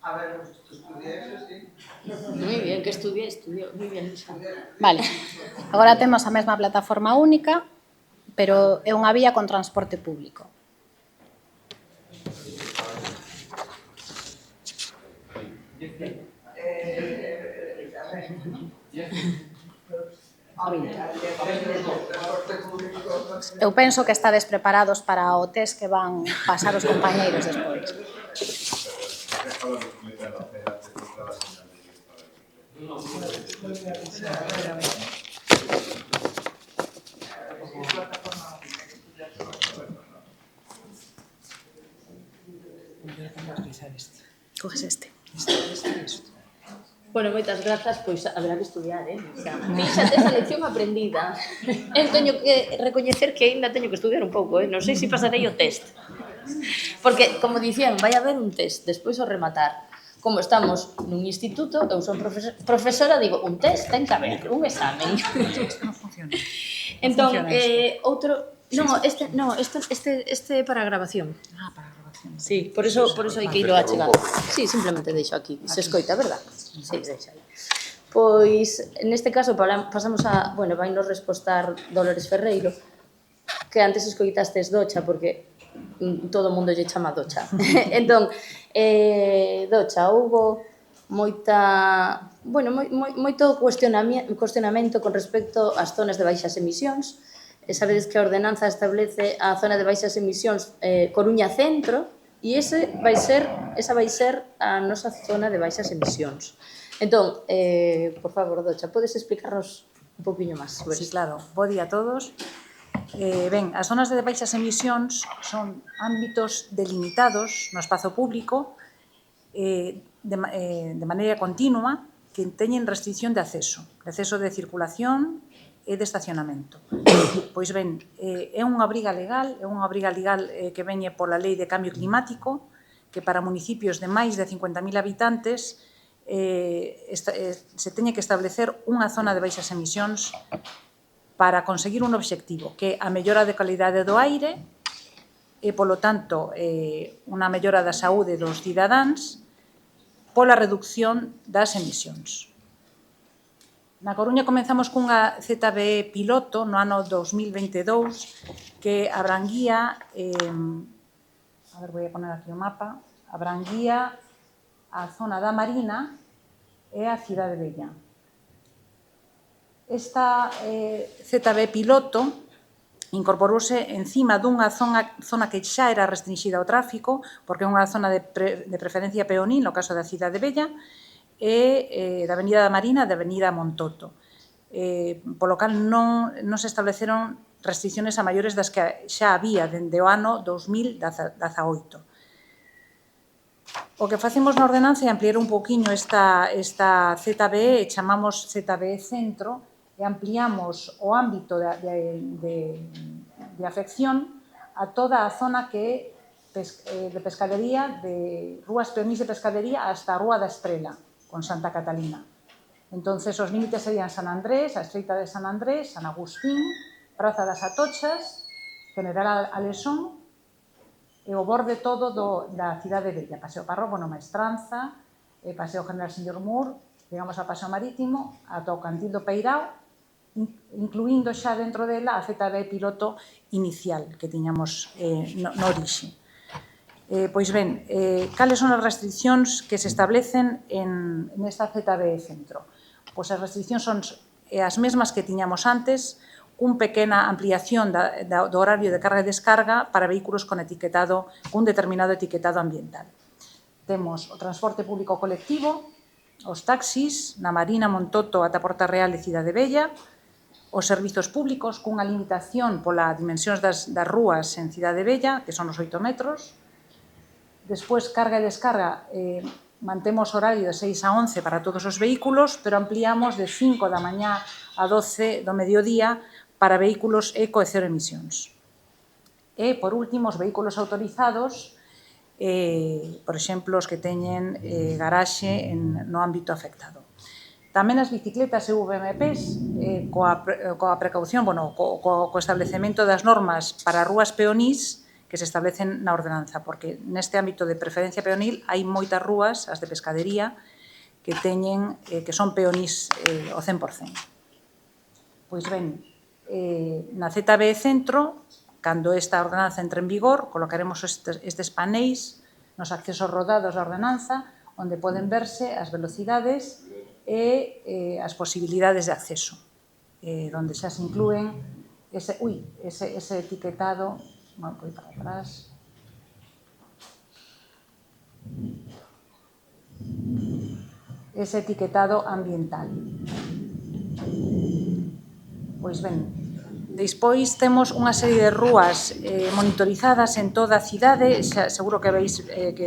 A ver, estudié eso, sí. Moi bien, que estudié, moi bien. Vale. Agora temos a mesma plataforma única, pero é unha vía con transporte público. Eu penso que estades preparados para o test que van pasar os compañeiros despois. Coges este. Bueno, moitas grazas, pois haberá que estudiar, Fíxate esa lección aprendida. Eu teño que recoñecer que ainda teño que estudiar un pouco, Non sei se pasarei o test. Porque, como dicían, vai haber un test, despois ao rematar. Como estamos nun instituto, eu son profesora, digo, un test ten que haber, un examen. Isto non funciona. Entón, outro... No, este é para a grabación. Ah, para a grabación. Sí, por eso hai que ir ao achegado. Sí, simplemente deixo aquí. Se escoita, verdad? Sí, deixa aí. Pois, neste caso, pasamos a... Bueno, vai nos respostar Dolores Ferreiro, que antes escoitastes Docha, porque todo o mundo lle chama Docha. Entón, Docha, houbo moito cuestionamento con respecto ás zonas de baixas emisións. Sabedes que a ordenanza establece a zona de baixas emisións Coruña Centro, e esa vai ser a nosa zona de baixas emisións. Entón, por favor, Docha, podes explicarnos un poquinho máis sobre Sí, isto? claro. Bo día a todos. Ben, as zonas de baixas emisións son ámbitos delimitados no espazo público de maneira continua que teñen restricción de acceso de circulación e de estacionamento. Pois ben, é unha obriga legal que veñe pola Lei de Cambio Climático, que para municipios de máis de 50.000 habitantes se teñe que establecer unha zona de baixas emisións para conseguir un obxectivo, que é a mellora de calidade do aire e, polo tanto, unha mellora da saúde dos cidadáns pola reducción das emisións. Na Coruña comenzamos cunha ZBE piloto no ano 2022 que abranguía, vou poner aquí o mapa, abranguía a zona da Marina e a Cidade Vella. Esta ZBE piloto incorporouse encima dunha zona que xa era restringida ao tráfico, porque é unha zona de preferencia peonil, no caso da Cidade Vella, e da Avenida da Marina e da Avenida Montoto. Polo cal non se estableceron restricciones a maiores das que xa había dende o ano 2018. O que facemos na ordenanza é ampliar un poquinho esta ZBE, chamamos ZBE Centro, e ampliamos o ámbito de afección a toda a zona que é de pescadería, de rúas peonís de pescadería hasta a Rúa da Estrela, con Santa Catalina. Entonces, os límites serían San Andrés, a Estreita de San Andrés, San Agustín, Praza das Atochas, General Alesón, e o borde todo da Cidade Vella, Paseo Parro, Maestranza, Paseo General Señor Mur, digamos a Paseo Marítimo, ata o Cantil do Peirao, incluindo xa dentro dela a ZBE piloto inicial que tiñamos no orixe. Pois ben, cales son as restriccións que se establecen nesta ZBE Centro? Pois as restriccións son as mesmas que tiñamos antes, cun pequena ampliación do horario de carga e descarga para vehículos con determinado etiquetado ambiental. Temos o transporte público colectivo, os taxis na Marina, Montoto ata Porta Real e Cidade Vella, os servizos públicos cunha limitación pola dimensións das rúas en Cidade Vella, que son os 8 metros. Despois, carga e descarga, mantemos horario de 6 a 11 para todos os vehículos, pero ampliamos de 5 da mañá a 12 do mediodía para vehículos eco e cero emisións. E, por último, os vehículos autorizados, por exemplo, os que teñen garaxe no ámbito afectado. Tamén as bicicletas e VMPs, coa precaución, co establecemento das normas para rúas peonís que se establecen na ordenanza, porque neste ámbito de preferencia peonil hai moitas rúas, as de pescadería, que son peonís ao 100%. Pois ben, na ZBE Centro, cando esta ordenanza entre en vigor, colocaremos estes paneis nos accesos rodados da ordenanza, onde poden verse as velocidades e as posibilidades de acceso, onde xa se inclúen ese etiquetado, vou para atrás, ese etiquetado ambiental. Pois ben, despois temos unha serie de rúas monitorizadas en toda a cidade, seguro que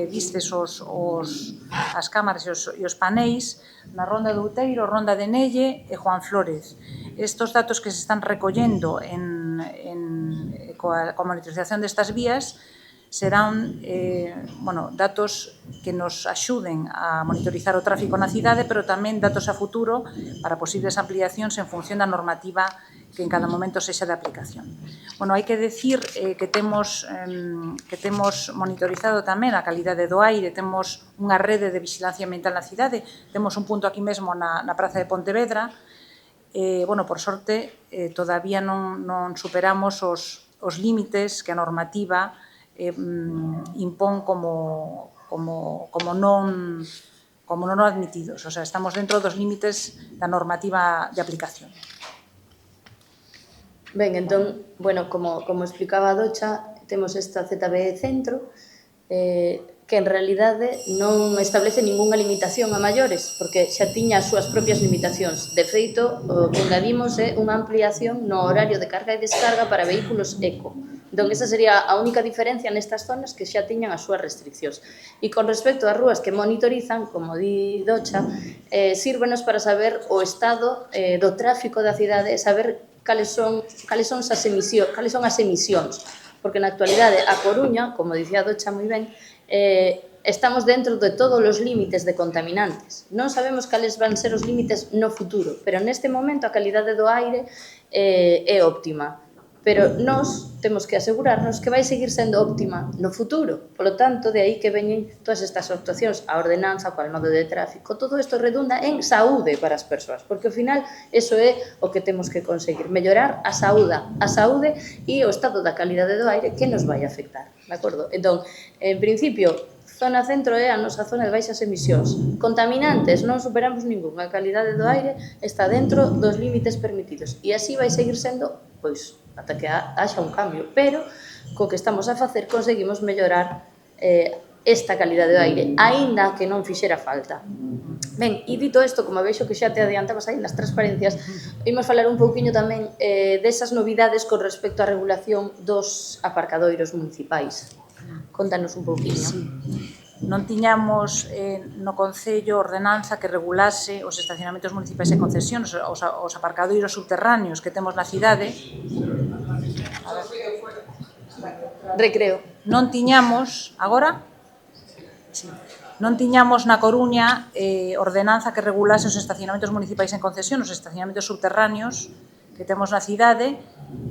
vistes as cámaras e os paneis, na Ronda de Outeiro, Ronda de Nelle e Juan Flórez. Estos datos que se están recollendo coa monitorización destas vías serán datos que nos axuden a monitorizar o tráfico na cidade, pero tamén datos a futuro para posibles ampliacións en función da normativa que en cada momento sexa de aplicación. Hai que decir que temos monitorizado tamén a calidade do aire, temos unha rede de vigilancia ambiental na cidade, temos un punto aquí mesmo na Praza de Pontevedra. Por sorte, todavía non superamos os límites que a normativa impón como non como non admitidos. O sea, estamos dentro dos límites da normativa de aplicación. Ben, entón, bueno, como explicaba a Docha, temos esta ZBE Centro, que en realidade non establece ningunha limitación a maiores, porque xa tiña as súas propias limitacións. De feito, o que engadimos é unha ampliación no horario de carga e descarga para vehículos eco. Entón, esa sería a única diferencia nestas zonas que xa tiñan as súas restriccións. E con respecto ás rúas que monitorizan, como di Docha, sírvenos para saber o estado do tráfico da cidade e saber cales son as emisións. Porque na actualidade a Coruña, como dicía Docha moi ben, estamos dentro de todos os límites de contaminantes. Non sabemos cales van ser os límites no futuro, pero neste momento a calidade do aire é óptima. Pero nós temos que asegurarnos que vai seguir sendo óptima no futuro. Polo tanto, de aí que veñen todas estas actuacións, a ordenanza, o calmado de tráfico, todo isto redunda en saúde para as persoas, porque ao final eso é o que temos que conseguir, mellorar a saúde e o estado da calidade do aire que nos vai afectar, de acordo? Entón, en principio, zona centro é a nosa zona de baixas emisións. Contaminantes, non superamos ningún. A calidade do aire está dentro dos límites permitidos. E así vai seguir sendo, pois, ata que haxa un cambio. Pero, co que estamos a facer, conseguimos mellorar esta calidade do aire, aínda que non fixera falta. Ben, e dito isto, como vexo que xa te adiantabas aí nas transparencias, imos falar un pouquiño tamén desas novidades con respecto á regulación dos aparcadoiros municipais. Contanos un pouquiño. Sí. Non tiñamos no Concello ordenanza que regulase os estacionamentos municipais e concesións, os aparcadoiros subterráneos que temos na cidade. Recreo. Non tiñamos, agora? Sí. Non tiñamos na Coruña ordenanza que regulase os estacionamentos municipais en concesión, os estacionamentos subterráneos que temos na cidade,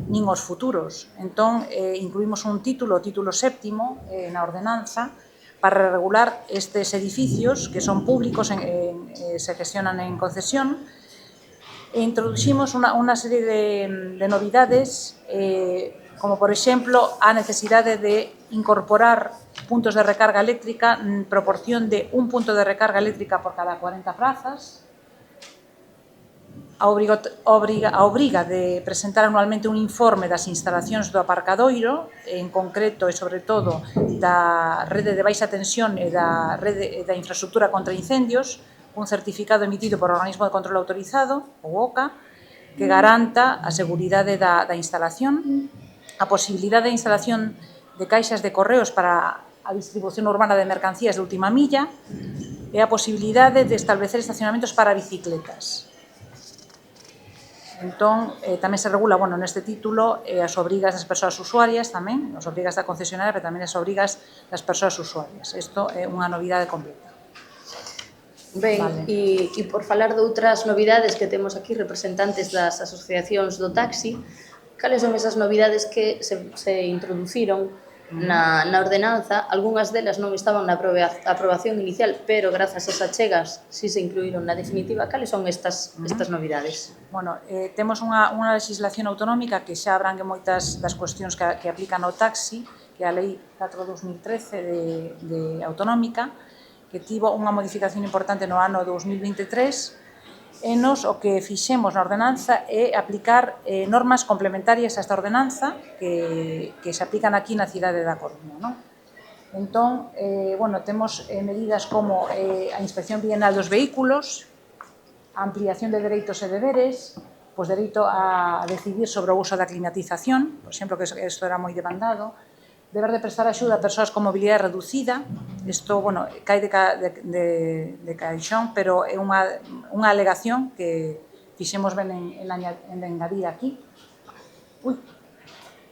nin os futuros. Entón, incluímos un título, o título séptimo, na ordenanza, para regular estes edificios que son públicos, se gestionan en concesión, e introduximos unha serie de novidades, como, por exemplo, a necesidade de incorporar puntos de recarga eléctrica en proporción de un punto de recarga eléctrica por cada 40 plazas, a obriga de presentar anualmente un informe das instalacións do aparcadoiro, en concreto e sobre todo da rede de baixa tensión e da rede da infraestructura contra incendios, un certificado emitido por organismo de control autorizado, o OCA, que garanta a seguridade da instalación, a posibilidade de instalación de caixas de correos para a distribución urbana de mercancías de última milla e a posibilidade de establecer estacionamentos para bicicletas. Entón, tamén se regula, bueno, neste título, as obrigas das persoas usuarias tamén, as obrigas da concesionaria, pero tamén as obrigas das persoas usuarias. Isto é unha novidade completa. Ben, Vale. e por falar de outras novidades que temos aquí, representantes das asociacións do taxi, cales son esas novidades que se introduciron na ordenanza? Algúnas delas non estaban na aprobación inicial, pero grazas a esas chegas si se incluíron na definitiva. Cales son estas novidades? Bueno, temos unha legislación autonómica que xa abrangue moitas das cuestións que aplican ao taxi, que é a Lei 4/2013 de autonómica, que tivo unha modificación importante no ano 2023, e nos o que fixemos na ordenanza é aplicar normas complementarias a esta ordenanza que se aplican aquí na cidade da Coruña, non? Entón, bueno, temos medidas como a inspección bienal dos vehículos, a ampliación de dereitos e deberes, pois dereito a decidir sobre o uso da climatización, por exemplo, que isto era moi demandado, deber de prestar axuda a persoas con mobilidade reducida. Isto, bueno, cae de caixón, pero é unha alegación que fixemos ben en engadir aquí.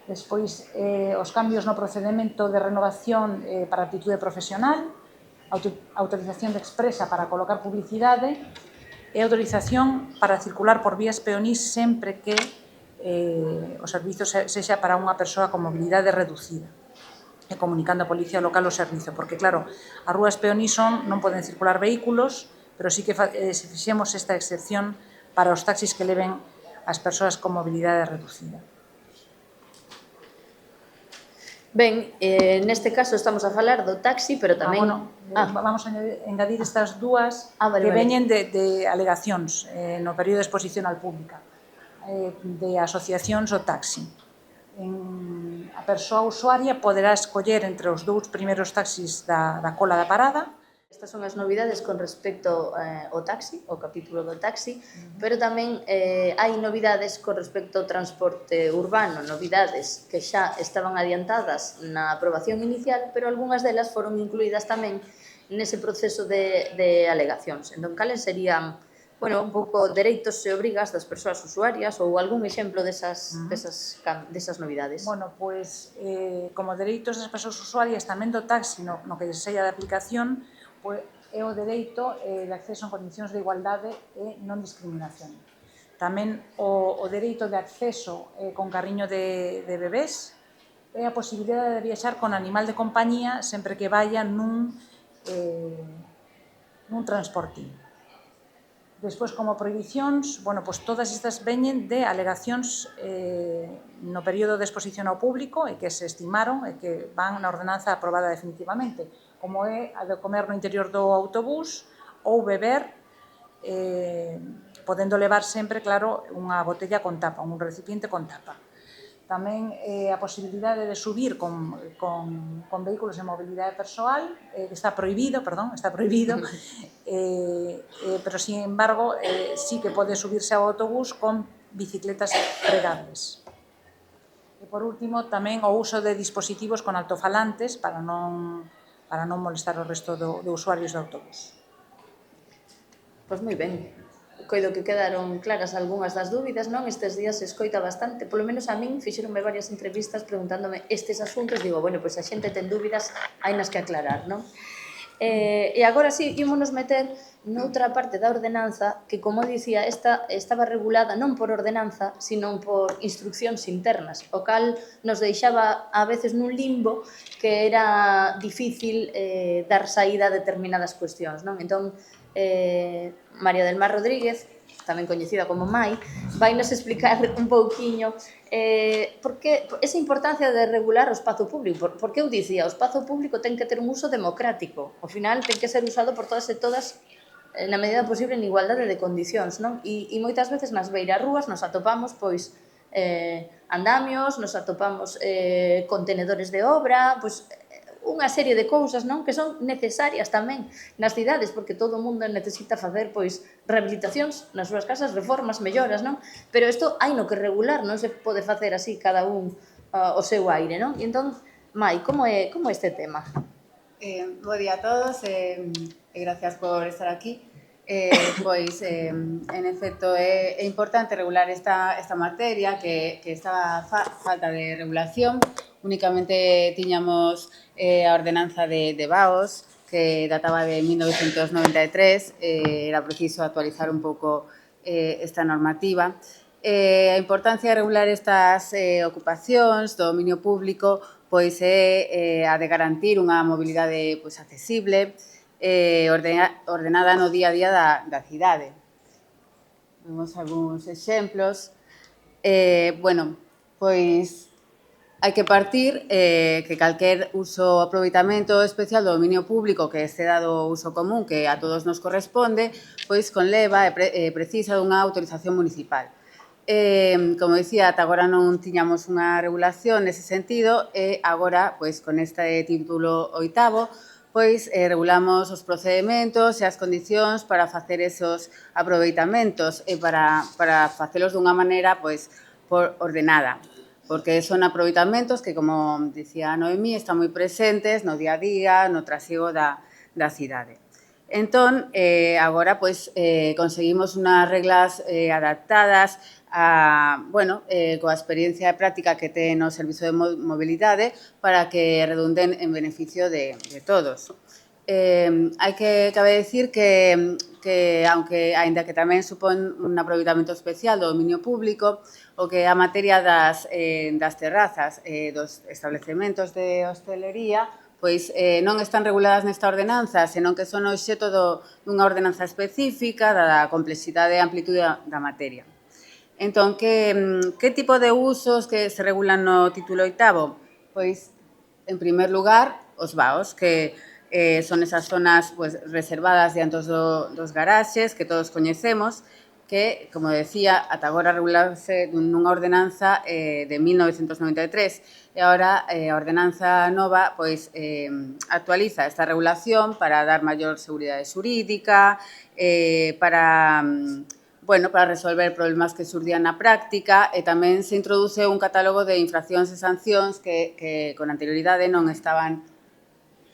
Despois, os cambios no procedimento de renovación para aptitude profesional, autorización de expresa para colocar publicidade e autorización para circular por vías peonís sempre que o servizo sexa para unha persoa con mobilidade reducida, e comunicando a Policía Local o servizo, porque claro, as rúas peonís non poden circular vehículos, pero sí que fixemos esta excepción para os taxis que leven as persoas con mobilidade reducida. Ben, neste caso estamos a falar do taxi, pero tamén... Vamos a engadir estas dúas vale, que vale. veñen de alegacións no período de exposición al pública de asociacións ao taxi. A persoa usuaria poderá escoller entre os dous primeiros taxis da cola da parada. Estas son as novidades con respecto ao taxi, ao capítulo do taxi, pero tamén hai novidades con respecto ao transporte urbano, novidades que xa estaban adiantadas na aprobación inicial, pero algunhas delas foron incluídas tamén nese proceso de alegacións. Entón, cales serían, bueno, un pouco dereitos e obrigas das persoas usuarias ou algún exemplo desas novidades? Bueno, pois, como dereitos das persoas usuarias tamén do taxi, no que sella de aplicación, é o dereito de acceso en condicións de igualdade e non discriminación. Tamén o dereito de acceso con carriño de bebés e a posibilidade de viaxar con animal de compañía sempre que vaya nun transporte. Despois, como prohibicións, bueno, pois todas estas veñen de alegacións no período de exposición ao público e que se estimaron e que van na ordenanza aprobada definitivamente, como é a de comer no interior do autobús ou beber, podendo levar sempre, claro, unha botella con tapa, un recipiente con tapa. Tamén a posibilidade de subir con vehículos de mobilidade persoal, que está prohibido, pero, sin embargo, sí que pode subirse ao autobús con bicicletas plegables. E, por último, tamén o uso de dispositivos con altofalantes para non molestar o resto de usuarios do autobús. Pois moi ben. Coido que quedaron claras algunhas das dúbidas, non? Estes días se escoita bastante, polo menos a min fixeronme varias entrevistas preguntándome estes asuntos, digo, bueno, pois a xente ten dúbidas, hainas que aclarar, non? E agora sí, ímonos meter noutra parte da ordenanza que, como dicía, esta estaba regulada non por ordenanza, sino por instruccións internas, o cal nos deixaba a veces nun limbo que era difícil dar saída a determinadas cuestións, non? Entón, María del Mar Rodríguez, tamén coñecida como Mai, vai nos explicar un pouquiño por que esa importancia de regular o espazo público. Porque eu dicía, o espazo público ten que ter un uso democrático. Ao final ten que ser usado por todas e todas na medida posible en igualdade de condicións, non? E moitas veces nas beirarrúas nos atopamos, pois, andamios, nos atopamos contenedores de obra, pois, unha serie de cousas, non, que son necesarias tamén nas cidades, porque todo o mundo necesita facer, pois, rehabilitacións nas súas casas, reformas, melloras, non? Pero isto hai no que regular, non se pode facer así cada un o seu aire, non? E entón, Mai, como é este tema? Bo día a todos e gracias por estar aquí. Pois, en efecto, é importante regular esta materia que estaba falta de regulación. Únicamente tiñamos a ordenanza de Baos, que databa de 1993, era preciso actualizar un pouco esta normativa. A importancia de regular estas ocupacións do dominio público pois é a de garantir unha mobilidade pois accesible, ordenada no día a día da cidade. Vemos algúns exemplos. Bueno, pois hai que partir que calquer uso ou aproveitamento especial do dominio público que este dado uso común que a todos nos corresponde, pois conleva e precisa dunha autorización municipal. Como dicía, ata agora non tiñamos unha regulación nese sentido e agora, pois, con este título 8º, pois regulamos os procedementos e as condicións para facer esos aproveitamentos e para facelos dunha maneira, pois, ordenada. Porque son aproveitamentos que, como dicía Noemí, están moi presentes no día a día, no trasiego da cidade. Entón, agora, pois, conseguimos unhas reglas adaptadas coa experiencia e práctica que ten o Servizo de Mobilidade para que redunden en beneficio de todos. Cabe decir que aínda que tamén supón un aproveitamento especial do dominio público, o que é a materia das terrazas dos establecementos de hostelería, pois non están reguladas nesta ordenanza, senón que son obxecto dunha ordenanza específica da complexidade e amplitude da materia. Entón, que tipo de usos que se regulan no título 8º? Pois en primer lugar, os vaos, que son esas zonas pues, reservadas diante dos garaxes que todos coñecemos, que, como decía, ata agora regularse nunha ordenanza de 1993 e agora a ordenanza nova pois, actualiza esta regulación para dar maior seguridade xurídica, para resolver problemas que xurdían na práctica e tamén se introduce un catálogo de infraccións e sancións que con anterioridade non estaban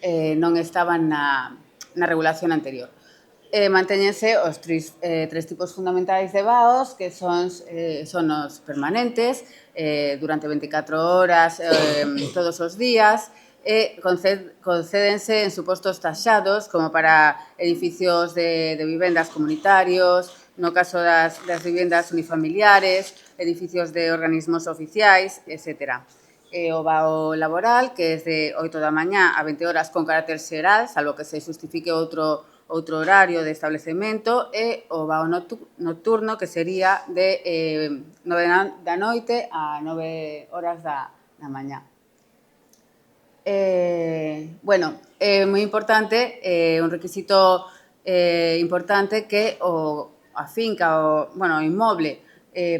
na regulación anterior. Mantéñense os tres tipos fundamentais de vaos, que son os permanentes, durante 24 horas, todos os días, e concédense en supostos taxados, como para edificios de vivendas comunitarios, no caso das vivendas unifamiliares, edificios de organismos oficiais, etc. O vao laboral, que é de 8 da mañá a 20 horas con carácter xeral, salvo que se justifique outro horario de establecemento, e o vao nocturno, que sería de 9 da noite a 9 horas da mañá. É moi importante, un requisito importante que a finca, o inmoble,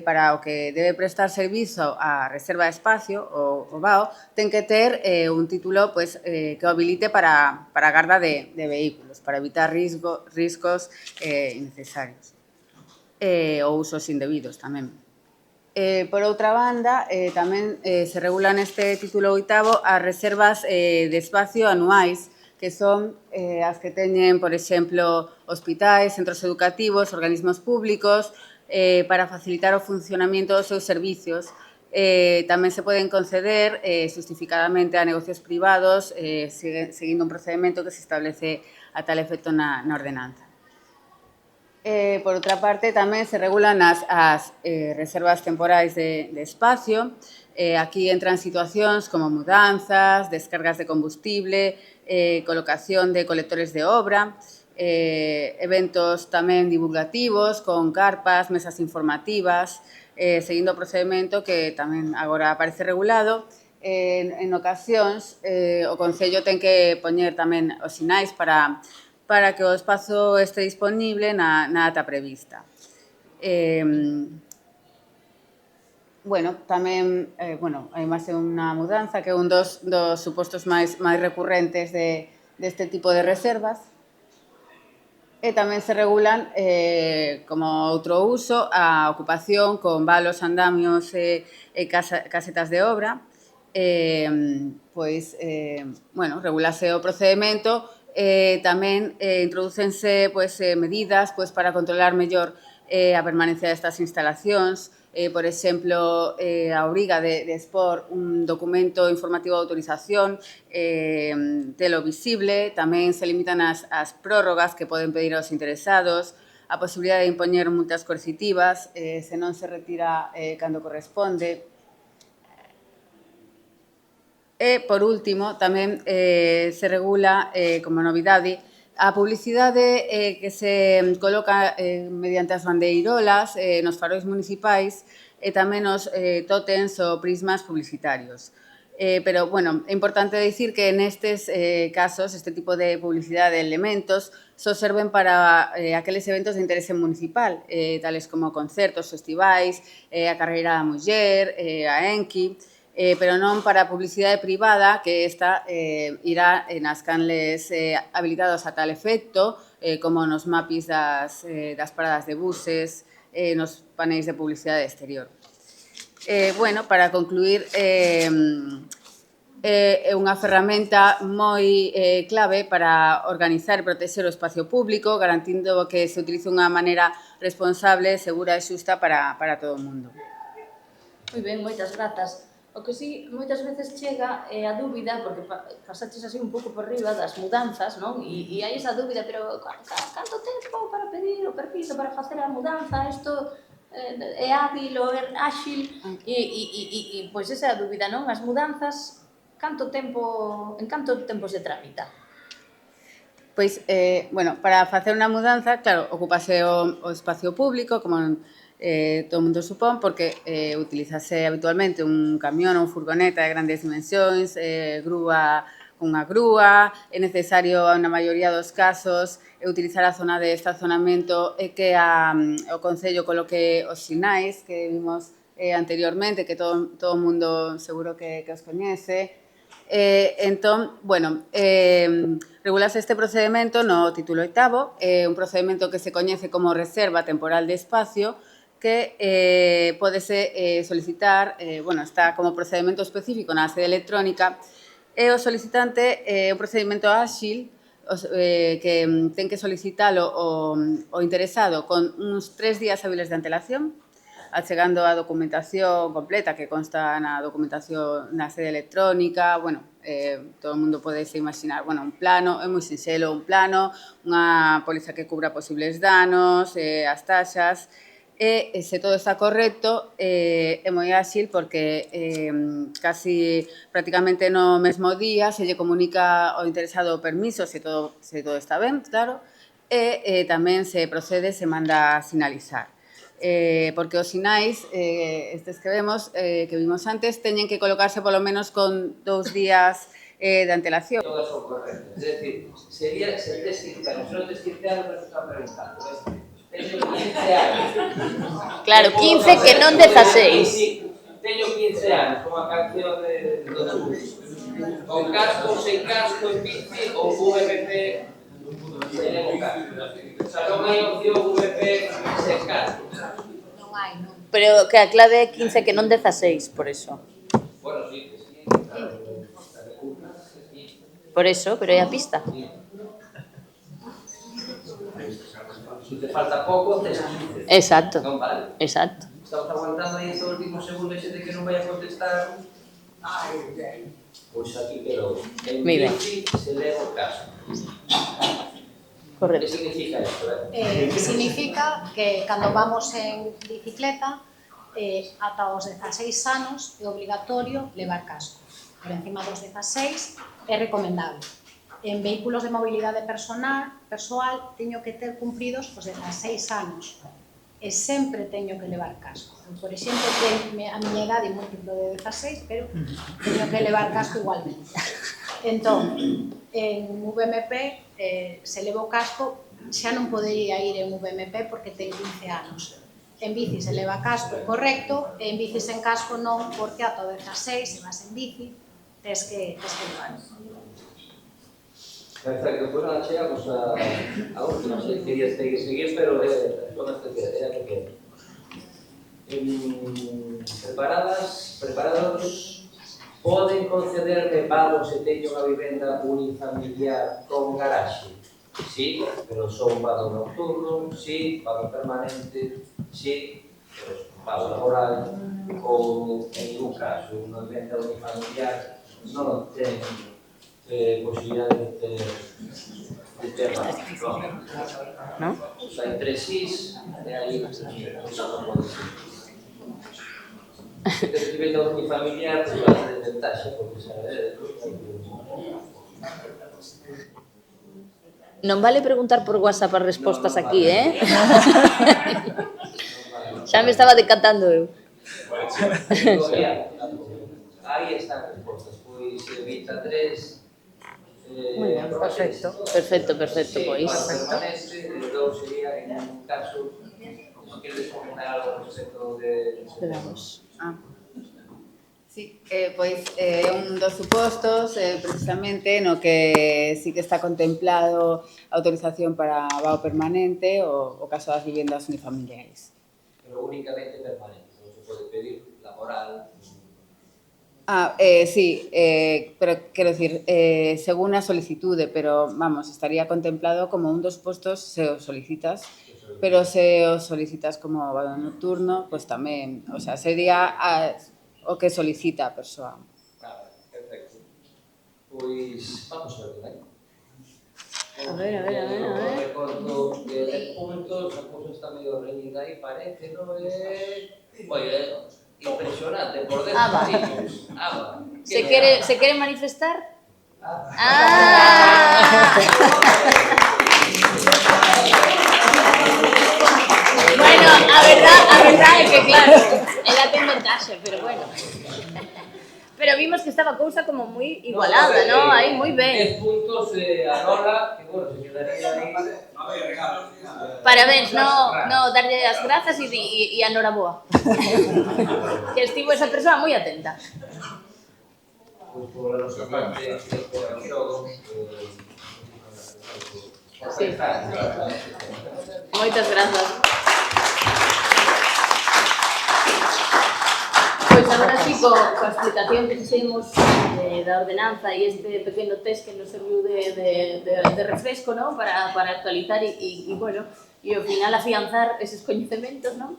para o que debe prestar servizo a reserva de espacio, o vao, ten que ter un título que o habilite para a garda de vehículos, para evitar riscos innecesarios ou usos indebidos tamén. Por outra banda, tamén se regulan neste título 8º as reservas de espacio anuais, que son as que teñen, por exemplo, hospitais, centros educativos, organismos públicos, para facilitar o funcionamento dos seus servicios. Tamén se poden conceder justificadamente a negocios privados, seguindo un procedimento que se establece a tal efecto na ordenanza. Por outra parte, tamén se regulan as reservas temporais de espacio. Aquí entran situacións como mudanzas, descargas de combustible, colocación de colectores de obra, eventos tamén divulgativos con carpas, mesas informativas, seguindo o procedimento que tamén agora aparece regulado. En ocasións, o Concello ten que poñer tamén os sinais para que o espazo este disponible na data prevista. Tamén hai máis unha mudanza que é un dos supostos máis recurrentes deste tipo de reservas. E tamén se regulan, como outro uso, a ocupación con valos, andamios e casetas de obra. Regulase o procedimento, tamén introdúcense medidas para controlar mellor a permanencia destas instalacións, por exemplo, a obriga de expor un documento informativo de autorización, telo visible, tamén se limitan as prórrogas que poden pedir aos interesados, a posibilidade de impoñer multas coercitivas, se non se retira cando corresponde. E, por último, tamén se regula, como novidade, a publicidade que se coloca mediante as bandeirolas nos farois municipais e tamén nos tótems ou prismas publicitarios. Pero, é importante dicir que nestes casos, este tipo de publicidade de elementos só serven para aqueles eventos de interese municipal, tales como concertos, festivais, a carreira da muller, a Enki, pero non para publicidade privada, que esta irá nas canles habilitados a tal efecto, como nos mapis das paradas de buses, nos paneis de publicidade exterior. Para concluir, é unha ferramenta moi clave para organizar e protexer o espacio público, garantindo que se utilice unha maneira responsable, segura e xusta para todo o mundo. Moi ben, moitas grazas. O que sí, moitas veces chega a dúbida, porque pasaches así un pouco por riba das mudanzas, non? E hai esa dúbida, pero canto tempo para pedir o permiso para facer a mudanza? Isto é hábil ou é áxil? E pois esa é a dúbida, non? As mudanzas, en canto tempo se tramita? Pois, para facer unha mudanza, claro, ocupase o espacio público, como todo o mundo supón, porque utilizase habitualmente un camión ou furgoneta de grandes dimensións, grúa unha grúa, é necesario, na maioría dos casos, utilizar a zona de estacionamento e que o Concello coloque os sinais que vimos anteriormente, que todo o mundo seguro que os coñece. Entón, bueno, regulase este procedimento no título 8º, un procedimento que se coñece como reserva temporal de espacio, que podese solicitar, bueno, está como procedimento específico na sede electrónica, e o solicitante é un procedimento áxil que ten que solicitalo o interesado con uns 3 días hábiles de antelación, achegando a documentación completa que consta na documentación na sede electrónica, bueno, todo o mundo pode imaginar, bueno, un plano, é moi sinxelo, un plano, unha póliza que cubra posibles danos, as taxas, e se todo está correcto é moi áxil porque casi prácticamente no mesmo día se lle comunica ao interesado o permiso se todo está ben, claro, e tamén se procede, se manda a sinalizar. Porque os sinais, estes que vemos, que vimos antes, teñen que colocarse polo menos con 2 días de antelación. Todas son correctas, es decir, sería se tes 15 anos, se non tes 15 anos, nos están preguntando, teño 15 anos. Claro, 15 que non 16. Teño 15 anos, como a canción de con casco, sen casco, en bici ou VPP sen o casco. O sea, non hai opción VPP sen casco. Non hai, non. Pero que a clave é 15 que non 16, por eso. Bueno, sí, que sí. Por eso, pero é a pista. Se te falta pouco, tes 15. Exacto, Non vale. exacto. Estamos aguantando aí ese último segundo ese de que non vai a contestar. Pois aquí quedou. En Moi ben. bici se leva o caso. Que Correcto. significa isto? Significa que cando vamos en bicicleta ata os 16 anos é obligatorio levar casco. Por encima dos 16 é recomendable. En vehículos de mobilidade persoal teño que ter cumpridos os 16 anos e sempre teño que levar casco. Por exemplo, a miña idade é múltiplo de 16, pero teño que levar casco igualmente. Entón, en VMP, se levo o casco, xa non podería ir en VMP porque ten 15 anos. En bici se leva casco correcto, e en bici sen casco non, porque ata o 16, se vas en bici, tes que levar. Perfecto, pues nada, chegamos a última, non sei, quería seguir, pero con este que era pequeno. Preparados, poden concederme pago se teño unha vivenda unifamiliar con garaxe? Sí, pero son pago nocturno, sí, pago permanente, sí, pero pago laboral, ou en un caso, unha vivenda unifamiliar non ten posibilidade de ter ¿No? O sea, entre sis e aí non pode ser. Se te vivendo con mi familiar, pues vas a desventaxa, porque sabe. Non vale preguntar por WhatsApp as respostas aquí, eh? Xa me estaba decatando eu. Aí están as respostas, pois evita 3. Moi ben, perfecto, pois. Entón sería, en un caso, como queres comentar algo respecto de... Esperamos. Sí, pois un dos supostos precisamente no que sí que está contemplado a autorización para vao permanente o caso das vivendas unifamiliares. Pero únicamente permanente, non se pode pedir laboral. Sí, pero quero dicir, según a solicitude, pero vamos, estaría contemplado como un dos postos se o solicitas, pero se o solicitas como vado nocturno, pues tamén, o sea, sería o que solicita a persoa. Claro, perfecto. Pois, vamos a ver, ¿eh? A ver. Recordo de puntos, a cousa está medio reñida aí, parece, non é... Oye, impresionante, por dentro. Se quere manifestar? Bueno, Bueno, a verdade é que claro, ela ten ventaxe, pero bueno. Pero vimos que estaba a cousa como moi igualada, ¿no? Aí moi ben. 10 puntos a Lola, que bueno, se quedaría aí. Parabéns, no, darlle as grazas e a noraboa. Que estivo esa persoa moi atenta. Pois por a nosa parte, por o xogo, Sí. Moitas grazas. Pois agora sí, coa explicación que fixemos da ordenanza e este pequeno test que nos serviu de refresco, ¿no? para actualizar e bueno, e ao final afianzar eses coñecementos, ¿no?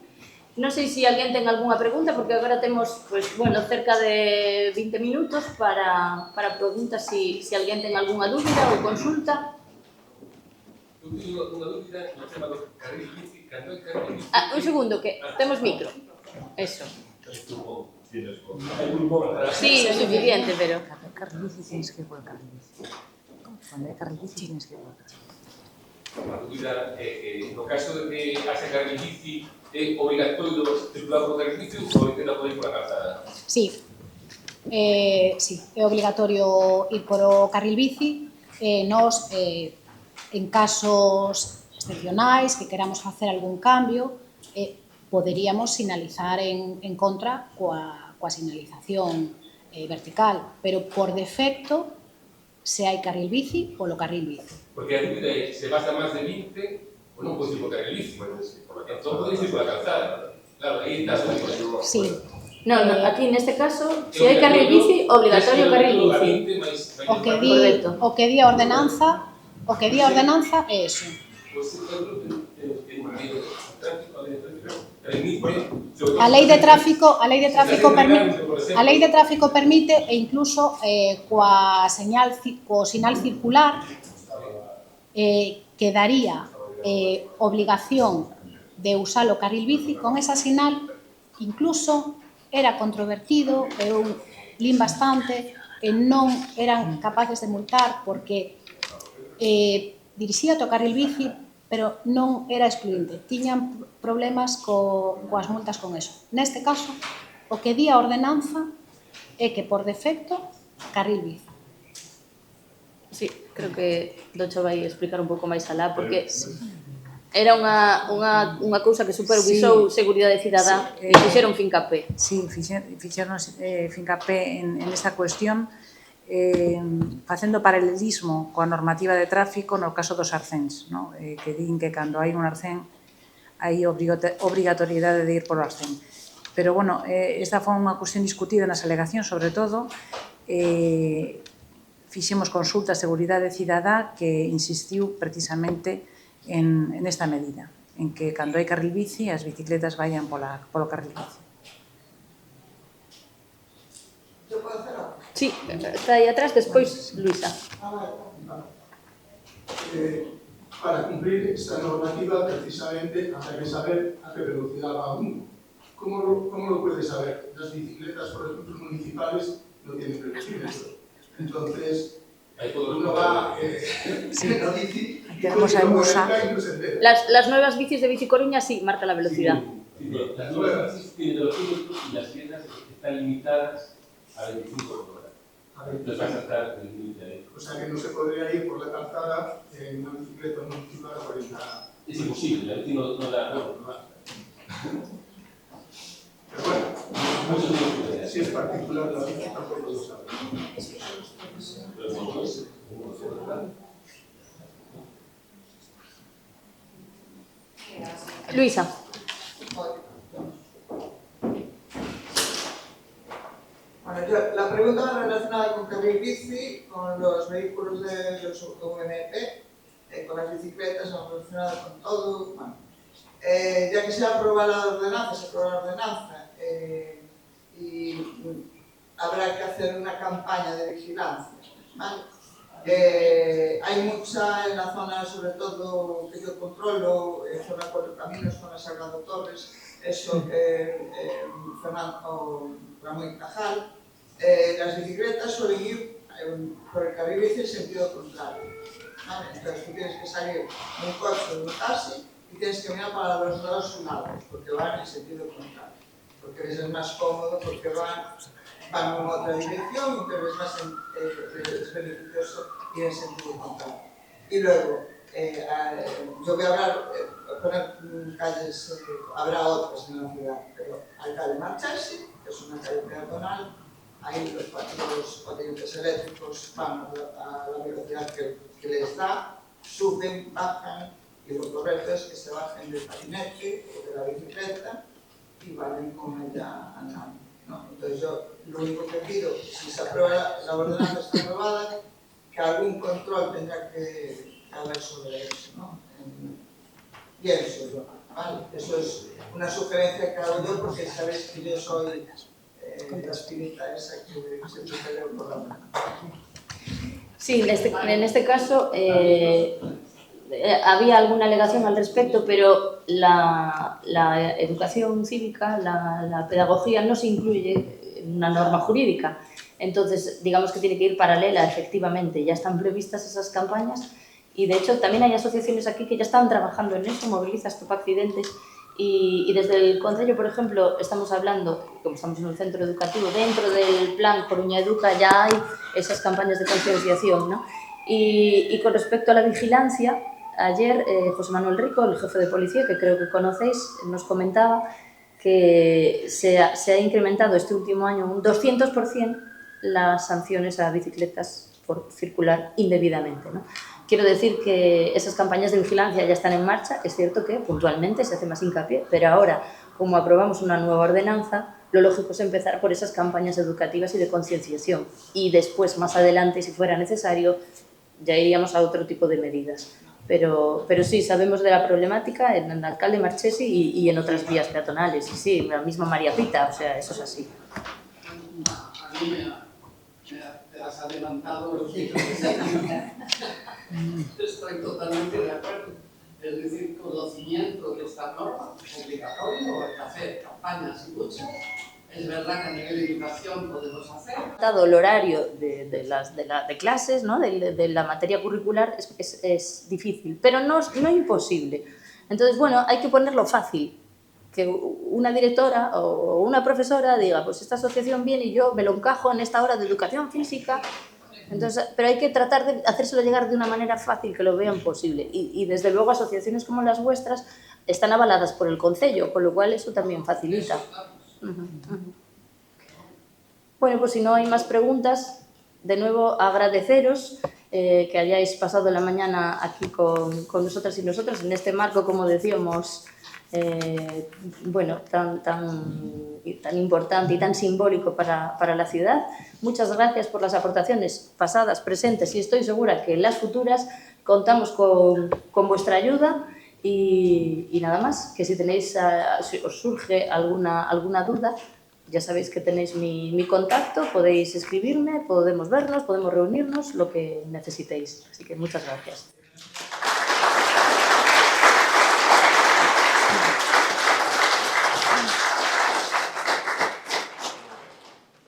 Non sei se alguén ten algunha pregunta, porque agora temos, pues, bueno, cerca de 20 minutos para preguntas, se alguén ten algunha dúbida ou consulta. Eu teño unha dúbida no tema do carril bici, cando é carril bici... Un segundo, que temos micro. Eso. Sí, lo suficiente, pero... Carril bici tienes que ir por el carril bici. Cuando hay carril bici tienes que ir por el carril bici. A dúbida é no caso de que haxe carril bici, é obligatorio circular por carril bici ou intenta poder ir por a calzada? Sí, é obligatorio ir por o carril bici. Nos, en casos excepcionais que queramos facer algún cambio, poderíamos sinalizar en contra coa sinalización vertical, pero por defecto, se hai carril bici, polo carril bici. Porque a dúbida é, se pasa máis de 20, ou non podes ir por carril bici, entón podes ir por a calzada. Claro, aí está a dúbida. Sí. No, aquí neste caso, se hai carril bici, obligatorio carril bici. O que di a ordenanza é eso. A lei de tráfico permite e incluso co sinal circular que daría obligación de usar o carril bici. Con esa sinal incluso era controvertido, eu lín bastante, e non eran capaces de multar porque dirixía o carril bici, pero non era excluinte. Tiñan problemas coas multas con eso. Neste caso, o que di a ordenanza é que por defecto, carril bici. Sí, creo que Docho vai explicar un pouco máis alá, porque era unha cousa que supervisou Seguridade Cidadá e fixeron fincapé. Sí, fixeron fincapé en esta cuestión, facendo paralelismo coa normativa de tráfico no caso dos arcéns, ¿no? Que din que cando hai un arcén hai obrigatoriedade de ir polo arcén. Pero, bueno, esta foi unha cuestión discutida nas alegacións, sobre todo, fixemos consulta a Seguridade Cidadá que insistiu precisamente en esta medida, en que cando hai carril bici, as bicicletas vayan polo carril bici. ¿Yo puedo hacer algo? Sí, está aí atrás, despois Luisa. Para cumplir esta normativa, precisamente, habrá que saber a qué velocidad va uno. ¿Cómo lo puede saber? Las bicicletas, por ejemplo, municipales no tienen velocímetro. Entonces, uno va en la bici y tenemos a Musa. Las nuevas bicis de Bici Coruña sí marca la velocidad. Sí, las nuevas bicis tienen velocímetro y las viejas están limitadas a 25 horas. Entonces vas a estar en el límite ahí. O sea que no se podría ir por la calzada en una bicicleta municipal a 40. Es imposible, la bici no da. Pero bueno, si es particular la bici tampoco lo sabe. Luisa. Bueno, la pregunta relacionada con carril bici, con los vehículos de los VMP, con las bicicletas, relacionada con todo. Bueno, ya que se aprueba la ordenanza, y habrá que hacer una campaña de vigilancia, ¿vale? Hay mucha en la zona, sobre todo que yo controlo, zona Cuatro Caminos con la Sagrado Torres, eso Fernando Ramón y Cajal. Las bicicletas suelen ir por el carril bici en sentido contrario, ¿vale? Entonces tú tienes que salir de un coche o de un taxi y tienes que mirar para los 2 lados, porque van en sentido contrario, porque les es más cómodo, porque van en otra dirección, y te ves más es beneficioso ir en sentido contrario. Y luego, yo voy a hablar, poner calles, habrá otras en la ciudad, pero hay calle Marchesi, que es una calle peatonal, ahí los patinetes eléctricos van a la velocidad que les da, suben, bajan, y lo correcto es que se bajen del patinete o de la bicicleta y vayan con ella andando, ¿no? Entonces yo lo único que pido, si se aprueba la ordenanza está aprobada, que algún control tendrá que haber sobre eso, ¿no? Pienso yo, ¿vale? Eso es una sugerencia que hago yo porque sabéis que yo soy la espinita esa que se pelea por la mano. Sí, en este caso había alguna alegación al respecto, pero la educación cívica, la pedagogía no se incluye en una norma jurídica. Entonces, digamos que tiene que ir paralela, efectivamente. Ya están previstas esas campañas y, de hecho, también hay asociaciones aquí que ya están trabajando en eso, Moviliza Stop Accidentes. Y desde el Concello, por ejemplo, estamos hablando, como estamos en un centro educativo, dentro del plan Coruña Educa ya hay esas campañas de concienciación, ¿no? Y con respecto a la vigilancia, ayer José Manuel Rico, el jefe de policía, que creo que conocéis, nos comentaba que se ha incrementado este último año un 200% las sanciones a bicicletas por circular indebidamente, ¿no? Quiero decir que esas campañas de vigilancia ya están en marcha. Es cierto que puntualmente se hace más hincapié, pero ahora, como aprobamos una nueva ordenanza, lo lógico es empezar por esas campañas educativas y de concienciación. Y después, más adelante, si fuera necesario, ya iríamos a otro tipo de medidas. Pero sí, sabemos de la problemática en el alcalde Marchesi y en otras vías peatonales. Y sí, la misma María Pita, o sea, eso es así. A mí me has adelantado los hechos. Estoy totalmente de acuerdo. Es decir, conocimiento de esta norma obligatorio, hay que hacer campañas y muchas. Es verdad que a nivel de educación podemos hacer. Dado el horario de clases, ¿no? de la materia curricular, es difícil, pero no imposible. Entonces, bueno, hay que ponerlo fácil. Que una directora o una profesora diga, pues esta asociación viene y yo me lo encajo en esta hora de educación física. Entonces, pero hay que tratar de hacérselo llegar de una manera fácil, que lo vean posible. Y desde luego asociaciones como las vuestras están avaladas por el Concello, con lo cual eso también facilita. Bueno, pues si no hay más preguntas, de nuevo agradeceros que hayáis pasado la mañana aquí con nosotras y nosotros en este marco, como decíamos, bueno, tan importante y tan simbólico para la ciudad. Muchas gracias por las aportaciones pasadas, presentes, y estoy segura que en las futuras contamos con vuestra ayuda. Y nada más, que si os surge alguna duda, ya sabéis que tenéis mi contacto, podéis escribirme, podemos vernos, podemos reunirnos, lo que necesitéis. Así que muchas gracias.